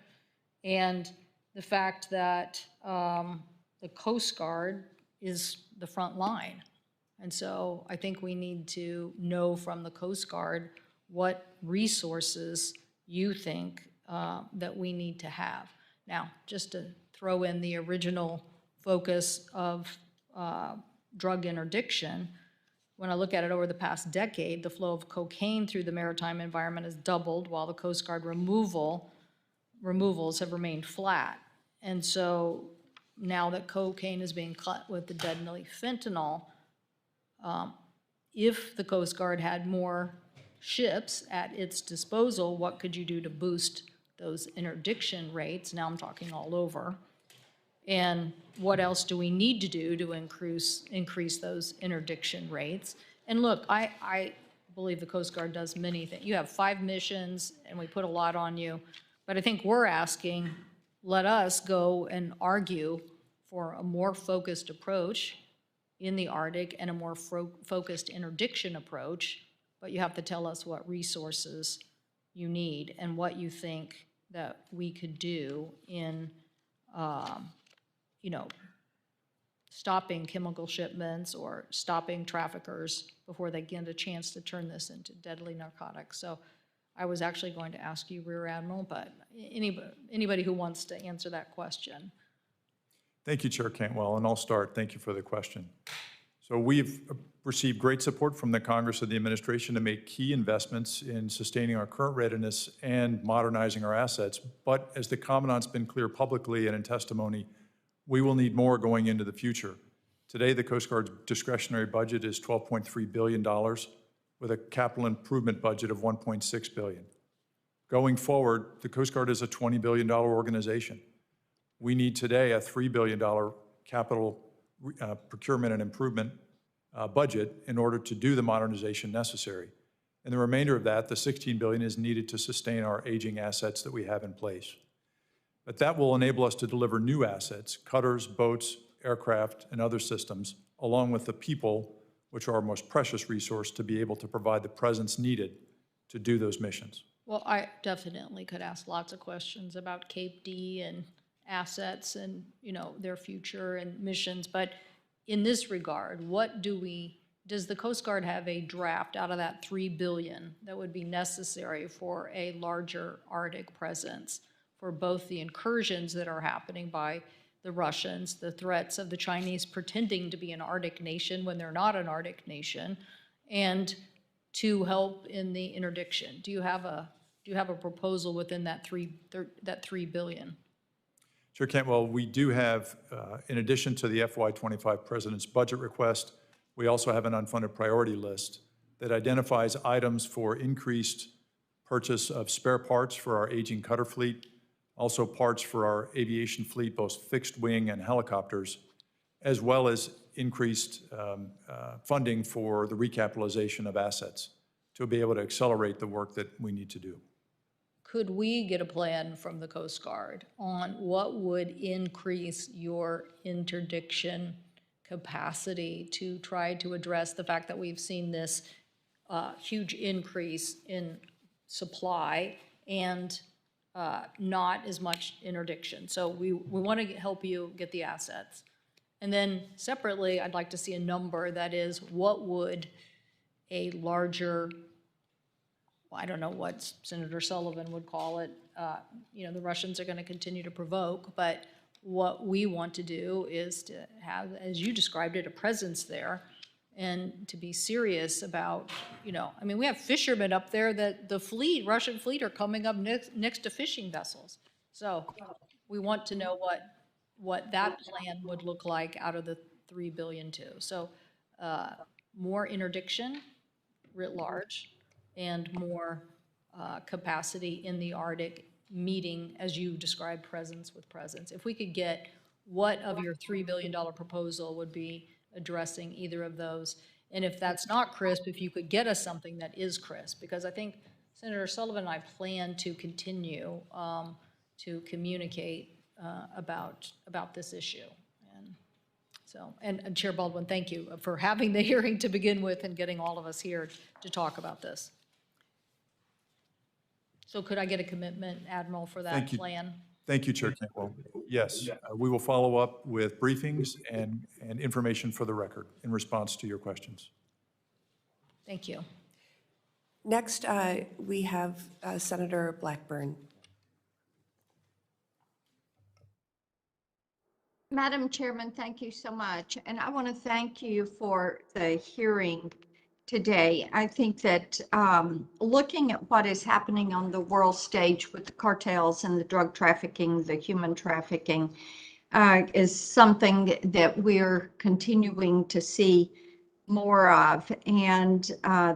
And the fact that the Coast Guard is the front line. And so I think we need to know from the Coast Guard what resources you think that we need to have. Now, just to throw in the original focus of drug interdiction, when I look at it over the past decade, the flow of cocaine through the maritime environment has doubled, while the Coast Guard removals have remained flat. And so now that cocaine is being cut with the deadly fentanyl, if the Coast Guard had more ships at its disposal, what could you do to boost those interdiction rates? Now I'm talking all over. And what else do we need to do to increase those interdiction rates? And look, I believe the Coast Guard does many things. You have 5 missions, and we put a lot on you. But I think we're asking, let us go and argue for a more focused approach in the Arctic and a more focused interdiction approach. But you have to tell us what resources you need and what you think that we could do in stopping chemical shipments or stopping traffickers before they get a chance to turn this into deadly narcotics. So I was actually going to ask you, Rear Admiral, but anybody who wants to answer that question. Thank you, Chair Cantwell, and I'll start. Thank you for the question. So we've received great support from the Congress and the administration to make key investments in sustaining our current readiness and modernizing our assets. But as the Commandant's been clear publicly and in testimony, we will need more going into the future. Today, the Coast Guard's discretionary budget is $12.3 billion with a capital improvement budget of $1.6 billion. Going forward, the Coast Guard is a $20 billion organization. We need today a $3 billion capital procurement and improvement budget in order to do the modernization necessary. And the remainder of that, the $16 billion, is needed to sustain our aging assets that we have in place. But that will enable us to deliver new assets, cutters, boats, aircraft, and other systems, along with the people, which are our most precious resource, to be able to provide the presence needed to do those missions. Well, I definitely could ask lots of questions about Cape D and assets and, their future and missions. But in this regard, does the Coast Guard have a draft out of that $3 billion that would be necessary for a larger Arctic presence for both the incursions that are happening by the Russians, the threats of the Chinese pretending to be an Arctic nation when they're not an Arctic nation, and to help in the interdiction? Do you have a proposal within that $3 billion? Chair Cantwell, we do have, in addition to the FY25 President's budget request, we also have an unfunded priority list that identifies items for increased purchase of spare parts for our aging cutter fleet, also parts for our aviation fleet, both fixed wing and helicopters, as well as increased funding for the recapitalization of assets to be able to accelerate the work that we need to do. could we get a plan from the Coast Guard on what would increase your interdiction capacity to try to address the fact that we've seen this huge increase in supply and not as much interdiction? So we want to help you get the assets. And then separately, I'd like to see a number that is, what would a larger, well, I don't know what Senator Sullivan would call it, you know, the Russians are going to continue to provoke, but what we want to do is to have, as you described it, a presence there, and to be serious about, you know, I mean, we have fishermen up there that the fleet, Russian fleet, are coming up next to fishing vessels. So we want to know what that plan would look like out of the $3 billion too. So more interdiction writ large and more capacity in the Arctic, meeting, as you described, presence with presence. If we could get what of your $3 billion proposal would be addressing either of those, and if that's not crisp, if you could get us something that is crisp, because I think Senator Sullivan and I plan to continue to communicate about this issue. And so, and Chair Baldwin, thank you for having the hearing to begin with and getting all of us here to talk about this. So could I get a commitment, Admiral, for that plan? Thank you, Chair Cantwell. Yes, we will follow up with briefings and information for the record in response to your questions. Thank you. Next, we have Senator Blackburn. Madam Chairman, thank you so much. And I want to thank you for the hearing today. I think that looking at what is happening on the world stage with the cartels and the drug trafficking, the human trafficking, is something that we're continuing to see more of. And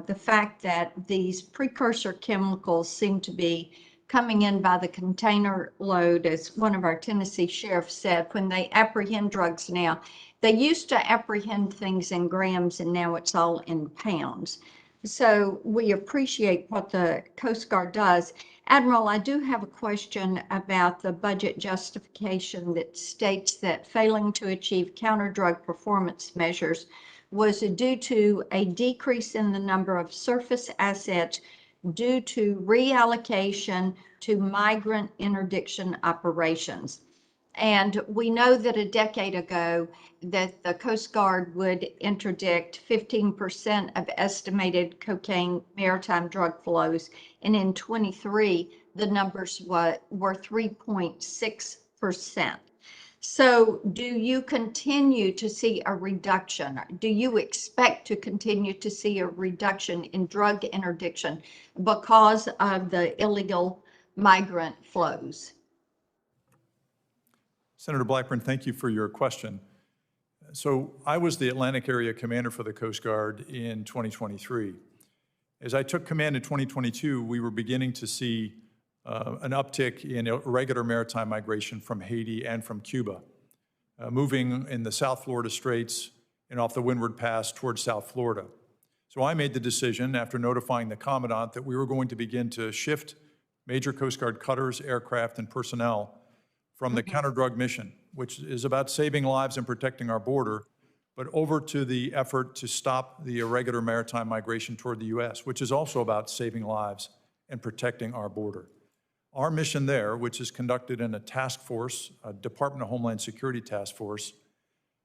the fact that these precursor chemicals seem to be coming in by the container load, as one of our Tennessee sheriffs said, when they apprehend drugs now, they used to apprehend things in grams and now it's all in pounds. So we appreciate what the Coast Guard does. Admiral, I do have a question about the budget justification that states that failing to achieve counter-drug performance measures was due to a decrease in the number of surface assets due to reallocation to migrant interdiction operations. And we know that a decade ago that the Coast Guard would interdict 15% of estimated cocaine maritime drug flows. And in 23, the numbers were 3.6%. So do you continue to see a reduction? Do you expect to continue to see a reduction in drug interdiction because of the illegal migrant flows? Senator Blackburn, thank you for your question. So I was the Atlantic Area Commander for the Coast Guard in 2023. As I took command in 2022, we were beginning to see an uptick in irregular maritime migration from Haiti and from Cuba, moving in the South Florida Straits and off the Windward Pass towards South Florida. So I made the decision, after notifying the Commandant, that we were going to begin to shift major Coast Guard cutters, aircraft, and personnel from the counter-drug mission, which is about saving lives and protecting our border, but over to the effort to stop the irregular maritime migration toward the U.S., which is also about saving lives and protecting our border. Our mission there, which is conducted in a task force, a Department of Homeland Security task force,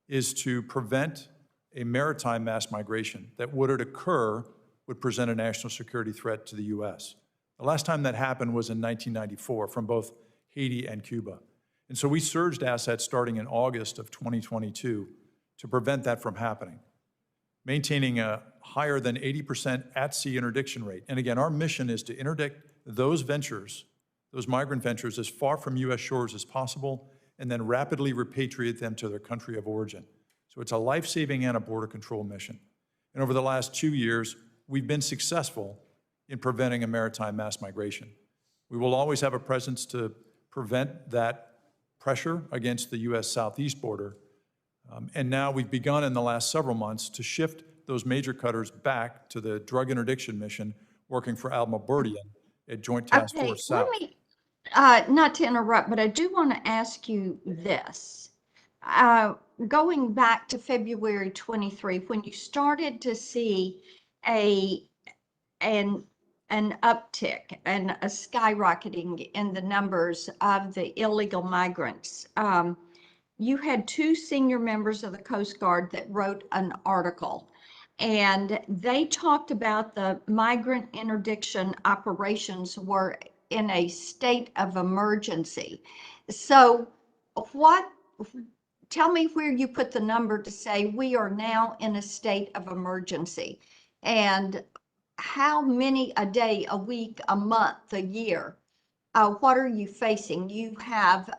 is to prevent a maritime mass migration that, would it occur, would present a national security threat to the U.S. The last time that happened was in 1994 from both Haiti and Cuba. And so we surged assets starting in August of 2022 to prevent that from happening, maintaining a higher than 80% at-sea interdiction rate. And again, our mission is to interdict those ventures, those migrant ventures, as far from U.S. shores as possible, and then rapidly repatriate them to their country of origin. So it's a life-saving and a border control mission. And over the last 2 years, we've been successful in preventing a maritime mass migration. We will always have a presence to prevent that pressure against the U.S. southeast border. And now we've begun in the last several months to shift those major cutters back to the drug interdiction mission working for Admiral Burdian at Joint Task Okay, Force let South. me, not to interrupt, but I do want to ask you this. Going back to February 23, when you started to see a, an, an uptick and a skyrocketing in the numbers of the illegal migrants, you had two senior members of the Coast Guard that wrote an article. And they talked about the migrant interdiction operations were in a state of emergency. So what, tell me where you put the number to say we are now in a state of emergency. And how many a day, a week, a month, a year? What are you facing? You have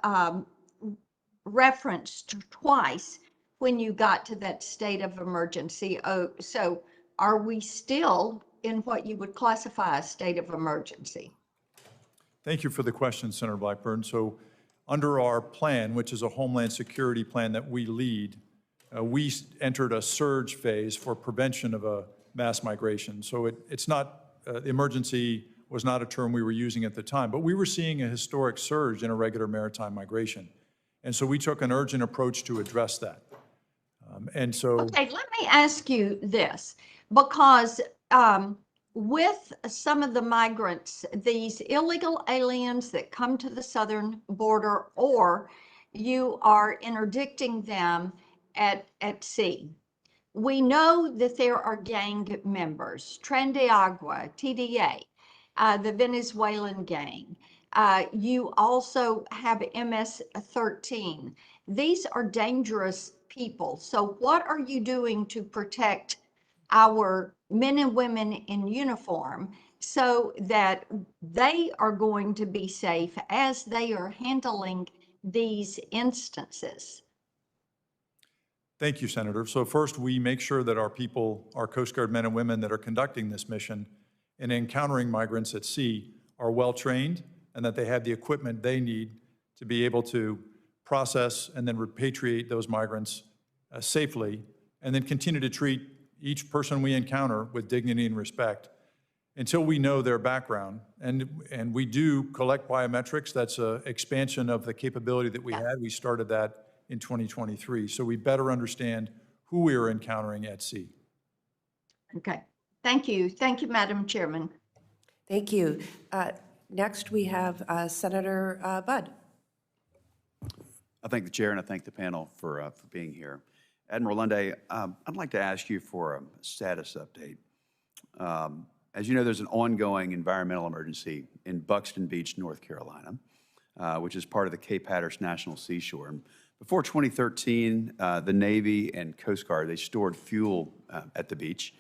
referenced twice when you got to that state of emergency. Oh, so are we still in what you would classify as state of emergency? Thank you for the question, Senator Blackburn. So under our plan, which is a Homeland Security plan that we lead, we entered a surge phase for prevention of a mass migration. So it's not, emergency was not a term we were using at the time, but we were seeing a historic surge in irregular maritime migration. And so we took an urgent approach to address that. Okay, let me ask you this, because with some of the migrants, these illegal aliens that come to the southern border, or you are interdicting them at sea, we know that there are gang members, Tren de Agua, TDA, the Venezuelan gang. You also have MS-13. These are dangerous people. So what are you doing to protect our men and women in uniform so that they are going to be safe as they are handling these instances? Thank you, Senator. So first, we make sure that our people, our Coast Guard men and women that are conducting this mission and encountering migrants at sea are well-trained and that they have the equipment they need to be able to process and then repatriate those migrants safely, and then continue to treat each person we encounter with dignity and respect until we know their background. And we do collect biometrics. That's an expansion of the capability that we had. We started that in 2023. So we better understand who we are encountering at sea. Okay, thank you. Thank you, Madam Chairman. Thank you. Next, we have Senator Budd. I thank the chair and I thank the panel for being here. Admiral Lunday, I'd like to ask you for a status update. As you know, there's an ongoing environmental emergency in Buxton Beach, North Carolina, which is part of the Cape Hatteras National Seashore. And before 2013, the Navy and Coast Guard, they stored fuel at the beach.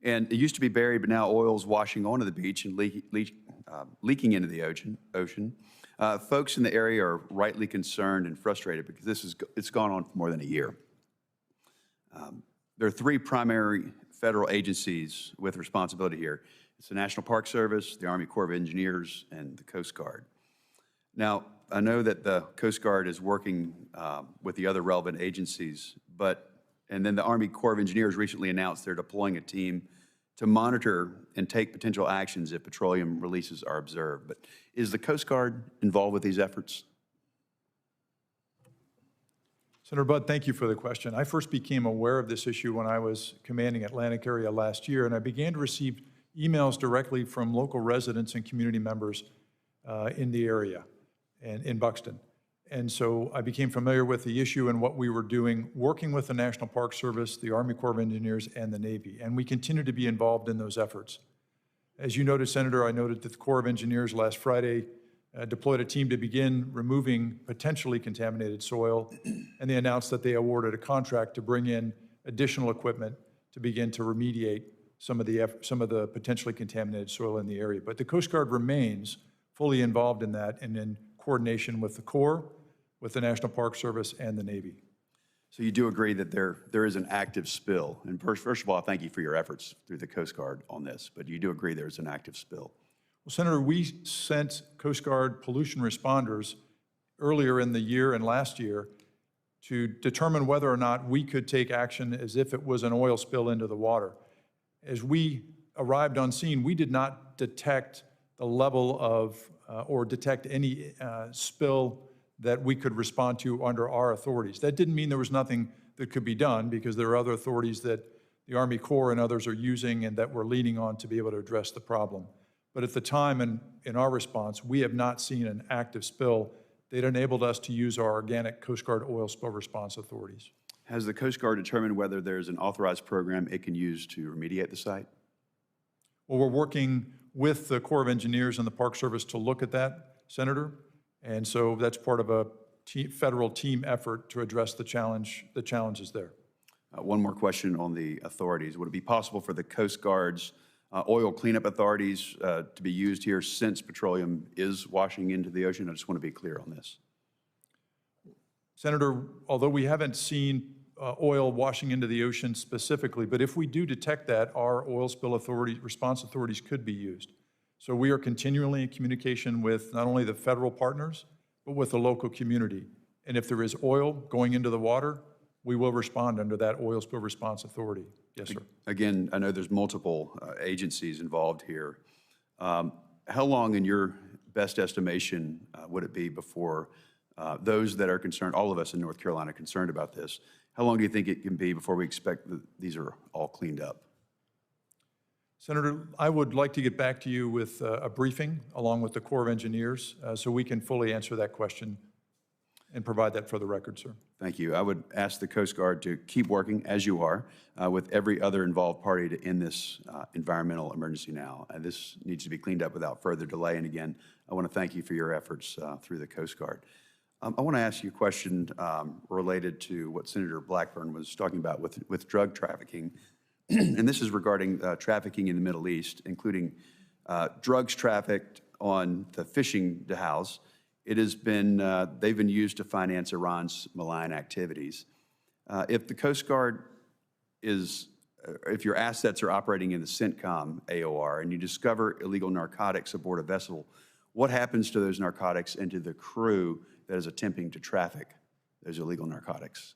And it used to be buried, but now oil's washing onto the beach and leaking into the ocean. Folks in the area are rightly concerned and frustrated because it's gone on for more than a year. There are three primary federal agencies with responsibility here. It's the National Park Service, the Army Corps of Engineers, and the Coast Guard. Now, I know that the Coast Guard is working with the other relevant agencies, and then the Army Corps of Engineers recently announced they're deploying a team to monitor and take potential actions if petroleum releases are observed. But is the Coast Guard involved with these efforts? Senator Budd, thank you for the question. I first became aware of this issue when I was commanding Atlantic area last year, and I began to receive emails directly from local residents and community members in the area and in Buxton. And so I became familiar with the issue and what we were doing, working with the National Park Service, the Army Corps of Engineers, and the Navy. And we continue to be involved in those efforts. As you noted, Senator, I noted that the Corps of Engineers last Friday deployed a team to begin removing potentially contaminated soil, and they announced that they awarded a contract to bring in additional equipment to begin to remediate some of the potentially contaminated soil in the area. But the Coast Guard remains fully involved in that and in coordination with the Corps, with the National Park Service, and the Navy. So you do agree that there is an active spill? And first of all, thank you for your efforts through the Coast Guard on this, but you do agree there's an active spill? Well, Senator, we sent Coast Guard pollution responders earlier in the year and last year to determine whether or not we could take action as if it was an oil spill into the water. As we arrived on scene, we did not detect the level of, or detect any spill that we could respond to under our authorities. That didn't mean there was nothing that could be done, because there are other authorities that the Army Corps and others are using and that we're leaning on to be able to address the problem. But at the time and in our response, we have not seen an active spill that enabled us to use our organic Coast Guard oil spill response authorities. Has the Coast Guard determined whether there's an authorized program it can use to remediate the site? Well, we're working with the Corps of Engineers and the Park Service to look at that, Senator. And so that's part of a federal team effort to address the challenges there. One more question on the authorities. Would it be possible for the Coast Guard's oil cleanup authorities to be used here since petroleum is washing into the ocean? I just want to be clear on this. Senator, although we haven't seen oil washing into the ocean specifically, but if we do detect that, our oil spill response authorities could be used. So we are continually in communication with not only the federal partners, but with the local community. And if there is oil going into the water, we will respond under that oil spill response authority. Yes, sir. Again, I know there's multiple agencies involved here. How long, in your best estimation, would it be before those that are concerned, all of us in North Carolina concerned about this, how long do you think it can be before we expect that these are all cleaned up? Senator, I would like to get back to you with a briefing along with the Corps of Engineers so we can fully answer that question and provide that for the record, sir. Thank you. I would ask the Coast Guard to keep working, as you are, with every other involved party to end this environmental emergency now. And this needs to be cleaned up without further delay. And again, I want to thank you for your efforts through the Coast Guard. I want to ask you a question related to what Senator Blackburn was talking about with drug trafficking. And this is regarding trafficking in the Middle East, including drugs trafficked on the fishing dhows. It has been, they've been used to finance Iran's malign activities. If the Coast Guard is, if your assets are operating in the CENTCOM AOR and you discover illegal narcotics aboard a vessel, what happens to those narcotics and to the crew that is attempting to traffic those illegal narcotics?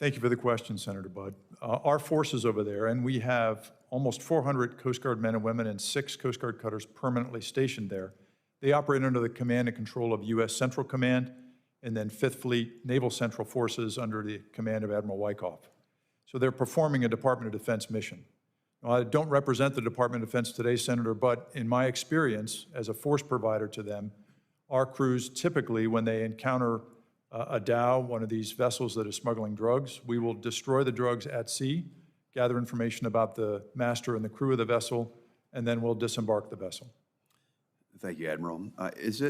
Thank you for the question, Senator Budd. Our forces over there, and we have almost 400 Coast Guard men and women and 6 Coast Guard cutters permanently stationed there. They operate under the command and control of U.S. Central Command and then 5th Fleet Naval Central Forces under the command of Admiral Wyckoff. So they're performing a Department of Defense mission. Now, I don't represent the Department of Defense today, Senator, but in my experience as a force provider to them, our crews typically, when they encounter a dhow, one of these vessels that is smuggling drugs, we will destroy the drugs at sea, gather information about the master and the crew of the vessel, and then we'll disembark the vessel. Thank you, Admiral. This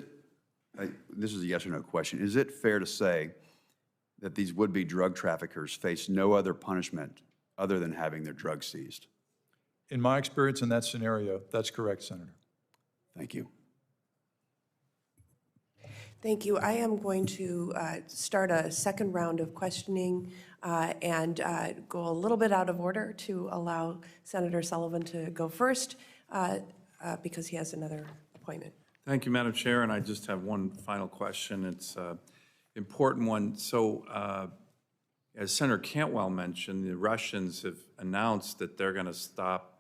is a yes or no question. Is it fair to say that these would-be drug traffickers face no other punishment other than having their drugs seized? In my experience in that scenario, that's correct, Senator. Thank you. Thank you. I am going to start a second round of questioning and go a little bit out of order to allow Senator Sullivan to go first because he has another appointment. Thank you, Madam Chair, and I just have one final question. It's an important one. So as Senator Cantwell mentioned, the Russians have announced that they're going to stop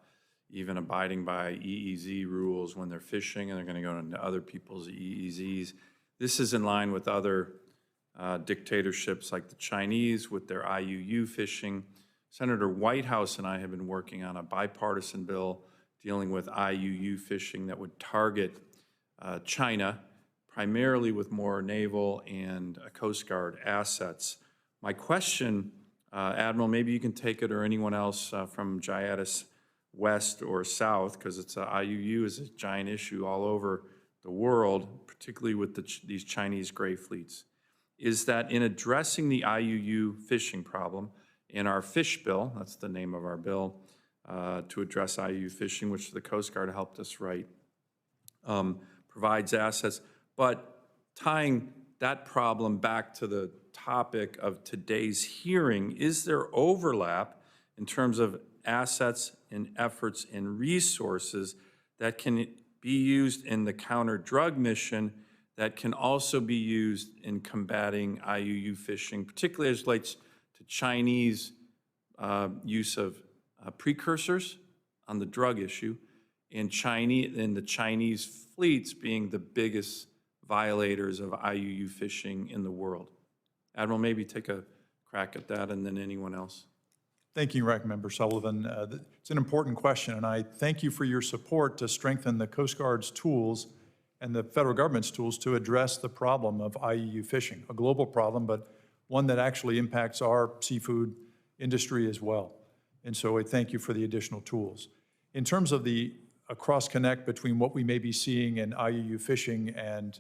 even abiding by EEZ rules when they're fishing, and they're going to go into other people's EEZs. This is in line with other dictatorships like the Chinese with their IUU fishing. Senator Whitehouse and I have been working on a bipartisan bill dealing with IUU fishing that would target China, primarily with more naval and Coast Guard assets. My question, Admiral, maybe you can take it, or anyone else from Giatis West or South, because it's IUU is a giant issue all over the world, particularly with these Chinese gray fleets, is that in addressing the IUU fishing problem in our fish bill, that's the name of our bill, to address IUU fishing, which the Coast Guard helped us write, provides assets, but tying that problem back to the topic of today's hearing, is there overlap in terms of assets and efforts and resources that can be used in the counter-drug mission that can also be used in combating IUU fishing, particularly as it relates to Chinese use of precursors on the drug issue, and the Chinese fleets being the biggest violators of IUU fishing in the world. Admiral, maybe take a crack at that, and then anyone else. Thank you, Ranking Member Sullivan. It's an important question, and I thank you for your support to strengthen the Coast Guard's tools and the federal government's tools to address the problem of IUU fishing, a global problem, but one that actually impacts our seafood industry as well. And so I thank you for the additional tools. In terms of a cross-connect between what we may be seeing in IUU fishing and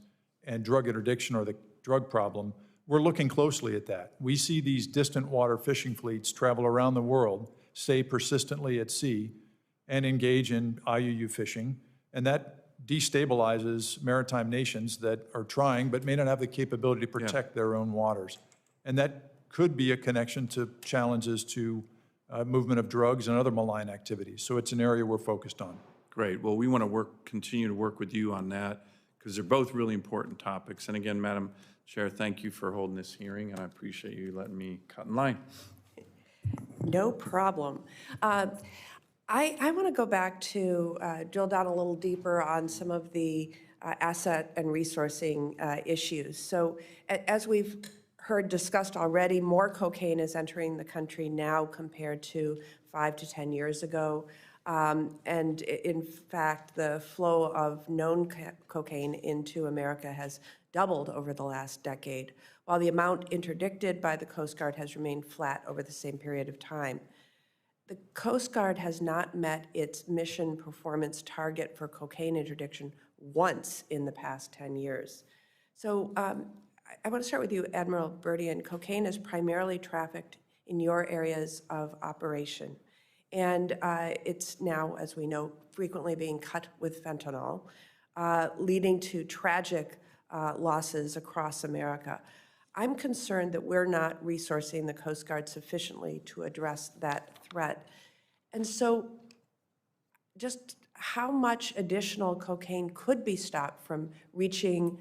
drug interdiction or the drug problem, we're looking closely at that. We see these distant water fishing fleets travel around the world, stay persistently at sea, and engage in IUU fishing, and that destabilizes maritime nations that are trying but may not have the capability to protect their own waters. And that could be a connection to challenges to movement of drugs and other malign activities. So it's an area we're focused on. Great. Well, we want to continue to work with you on that because they're both really important topics. And again, Madam Chair, thank you for holding this hearing, and I appreciate you letting me cut in line. No problem. I want to go back to drill down a little deeper on some of the asset and resourcing issues. So as we've heard discussed already, more cocaine is entering the country now compared to 5 to 10 years ago. And in fact, the flow of known cocaine into America has doubled over the last decade, while the amount interdicted by the Coast Guard has remained flat over the same period of time. The Coast Guard has not met its mission performance target for cocaine interdiction once in the past 10 years. So I want to start with you, Admiral Burdian. Cocaine is primarily trafficked in your areas of operation. And it's now, as we know, frequently being cut with fentanyl, leading to tragic losses across America. I'm concerned that we're not resourcing the Coast Guard sufficiently to address that threat. And so just how much additional cocaine could be stopped from reaching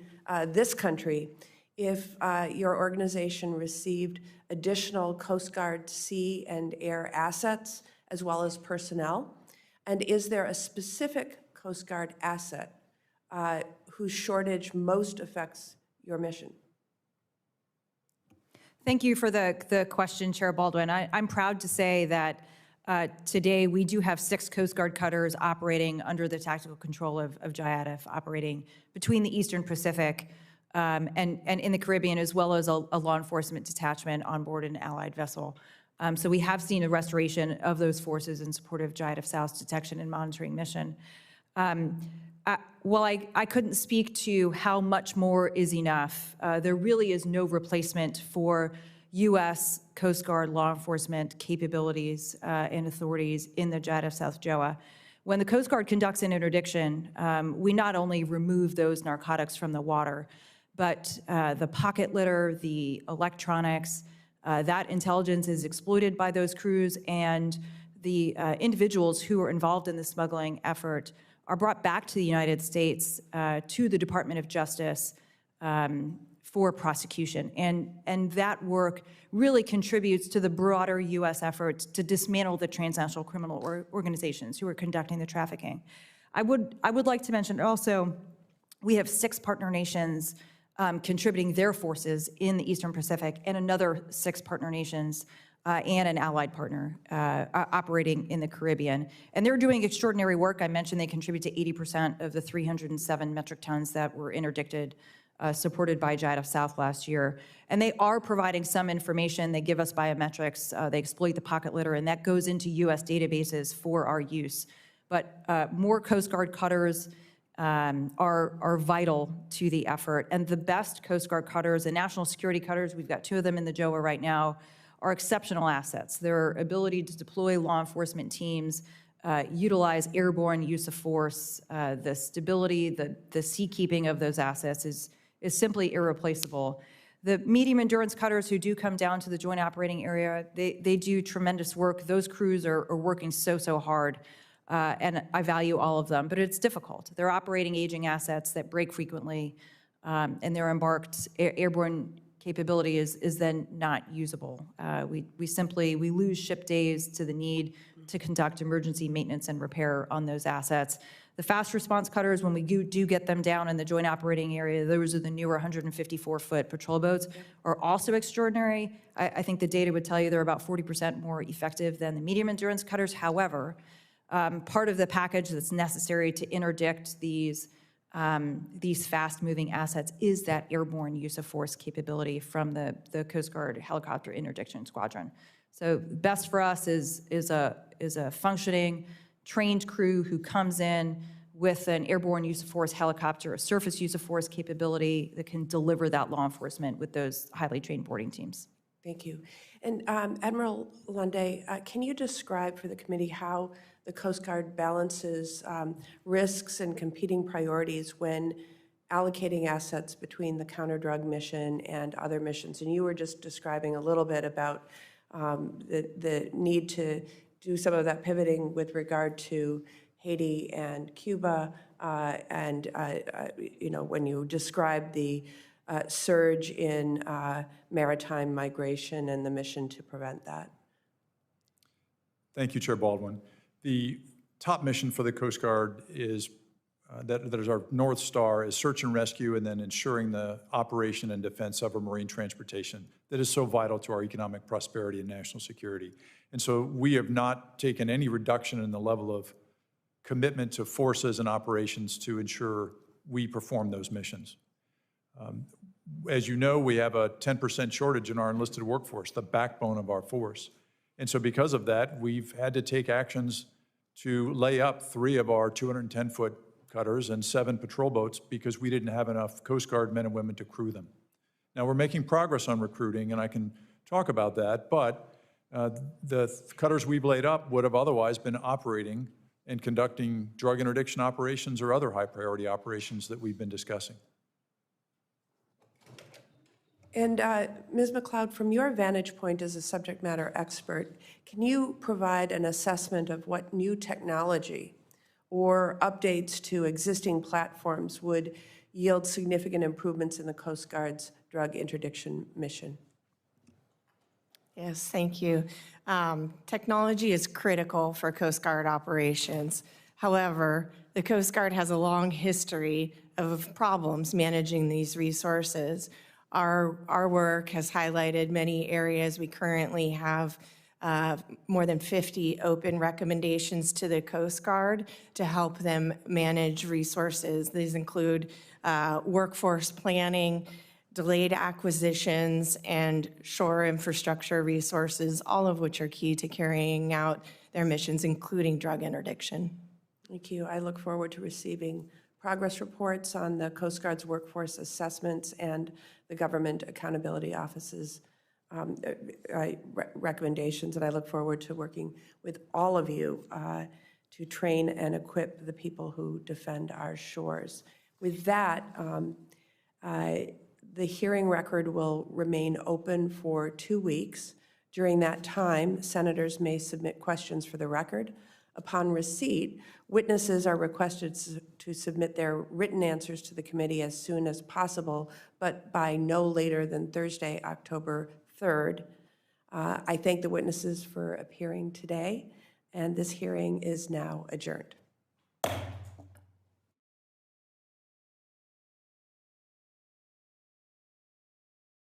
this country if your organization received additional Coast Guard sea and air assets as well as personnel? And is there a specific Coast Guard asset whose shortage most affects your mission? Thank you for the question, Chair Baldwin. I'm proud to say that today we do have 6 Coast Guard cutters operating under the tactical control of GIADF, operating between the Eastern Pacific and in the Caribbean, as well as a law enforcement detachment on board an allied vessel. So we have seen a restoration of those forces in support of GIADF South's detection and monitoring mission. While I couldn't speak to how much more is enough, there really is no replacement for U.S. Coast Guard law enforcement capabilities and authorities in the GIADF South JOA. When the Coast Guard conducts an interdiction, we not only remove those narcotics from the water, but the pocket litter, the electronics, that intelligence is exploited by those crews, and the individuals who are involved in the smuggling effort are brought back to the United States, to the Department of Justice for prosecution. And that work really contributes to the broader U.S. efforts to dismantle the transnational criminal organizations who are conducting the trafficking. I would like to mention also, we have 6 partner nations contributing their forces in the Eastern Pacific, and another 6 partner nations and an allied partner operating in the Caribbean. And they're doing extraordinary work. I mentioned they contribute to 80% of the 307 metric tons that were interdicted, supported by GIADF South last year. And they are providing some information. They give us biometrics. They exploit the pocket litter, and that goes into U.S. databases for our use. But more Coast Guard cutters are vital to the effort. And the best Coast Guard cutters, the national security cutters, we've got 2 of them in the JOA right now, are exceptional assets. Their ability to deploy law enforcement teams, utilize airborne use of force, the stability, the seakeeping of those assets is simply irreplaceable. The medium endurance cutters who do come down to the joint operating area, they do tremendous work. Those crews are working so hard, and I value all of them, but it's difficult. They're operating aging assets that break frequently, and their embarked airborne capability is then not usable. We lose ship days to the need to conduct emergency maintenance and repair on those assets. The fast response cutters, when we do get them down in the joint operating area, those are the newer 154-foot patrol boats, are also extraordinary. I think the data would tell you they're about 40% more effective than the medium endurance cutters. However, part of the package that's necessary to interdict these fast-moving assets is that airborne use of force capability from the Coast Guard Helicopter Interdiction Squadron. So best for us is a functioning, trained crew who comes in with an airborne use of force helicopter, a surface use of force capability that can deliver that law enforcement with those highly trained boarding teams. Thank you. And Admiral Lunday, can you describe for the committee how the Coast Guard balances risks and competing priorities when allocating assets between the counter-drug mission and other missions? And you were just describing a little bit about the need to do some of that pivoting with regard to Haiti and Cuba, and when you described the surge in maritime migration and the mission to prevent that. Thank you, Chair Baldwin. The top mission for the Coast Guard is, that is our North Star, is search and rescue and then ensuring the operation and defense of our marine transportation that is so vital to our economic prosperity and national security. And so we have not taken any reduction in the level of commitment to forces and operations to ensure we perform those missions. As you know, we have a 10% shortage in our enlisted workforce, the backbone of our force. And so because of that, we've had to take actions to lay up 3 of our 210-foot cutters and 7 patrol boats because we didn't have enough Coast Guard men and women to crew them. Now, we're making progress on recruiting, and I can talk about that, but the cutters we've laid up would have otherwise been operating and conducting drug interdiction operations or other high-priority operations that we've been discussing. And Ms. Macleod, from your vantage point as a subject matter expert, can you provide an assessment of what new technology or updates to existing platforms would yield significant improvements in the Coast Guard's drug interdiction mission? Yes, thank you. Technology is critical for Coast Guard operations. However, the Coast Guard has a long history of problems managing these resources. Our work has highlighted many areas. We currently have more than 50 open recommendations to the Coast Guard to help them manage resources. These include workforce planning, delayed acquisitions, and shore infrastructure resources, all of which are key to carrying out their missions, including drug interdiction. Thank you. I look forward to receiving progress reports on the Coast Guard's workforce assessments and the Government Accountability Office's recommendations, and I look forward to working with all of you to train and equip the people who defend our shores. With that, the hearing record will remain open for 2 weeks. During that time, senators may submit questions for the record. Upon receipt, witnesses are requested to submit their written answers to the committee as soon as possible, but by no later than Thursday, October 3rd. I thank the witnesses for appearing today, and this hearing is now adjourned.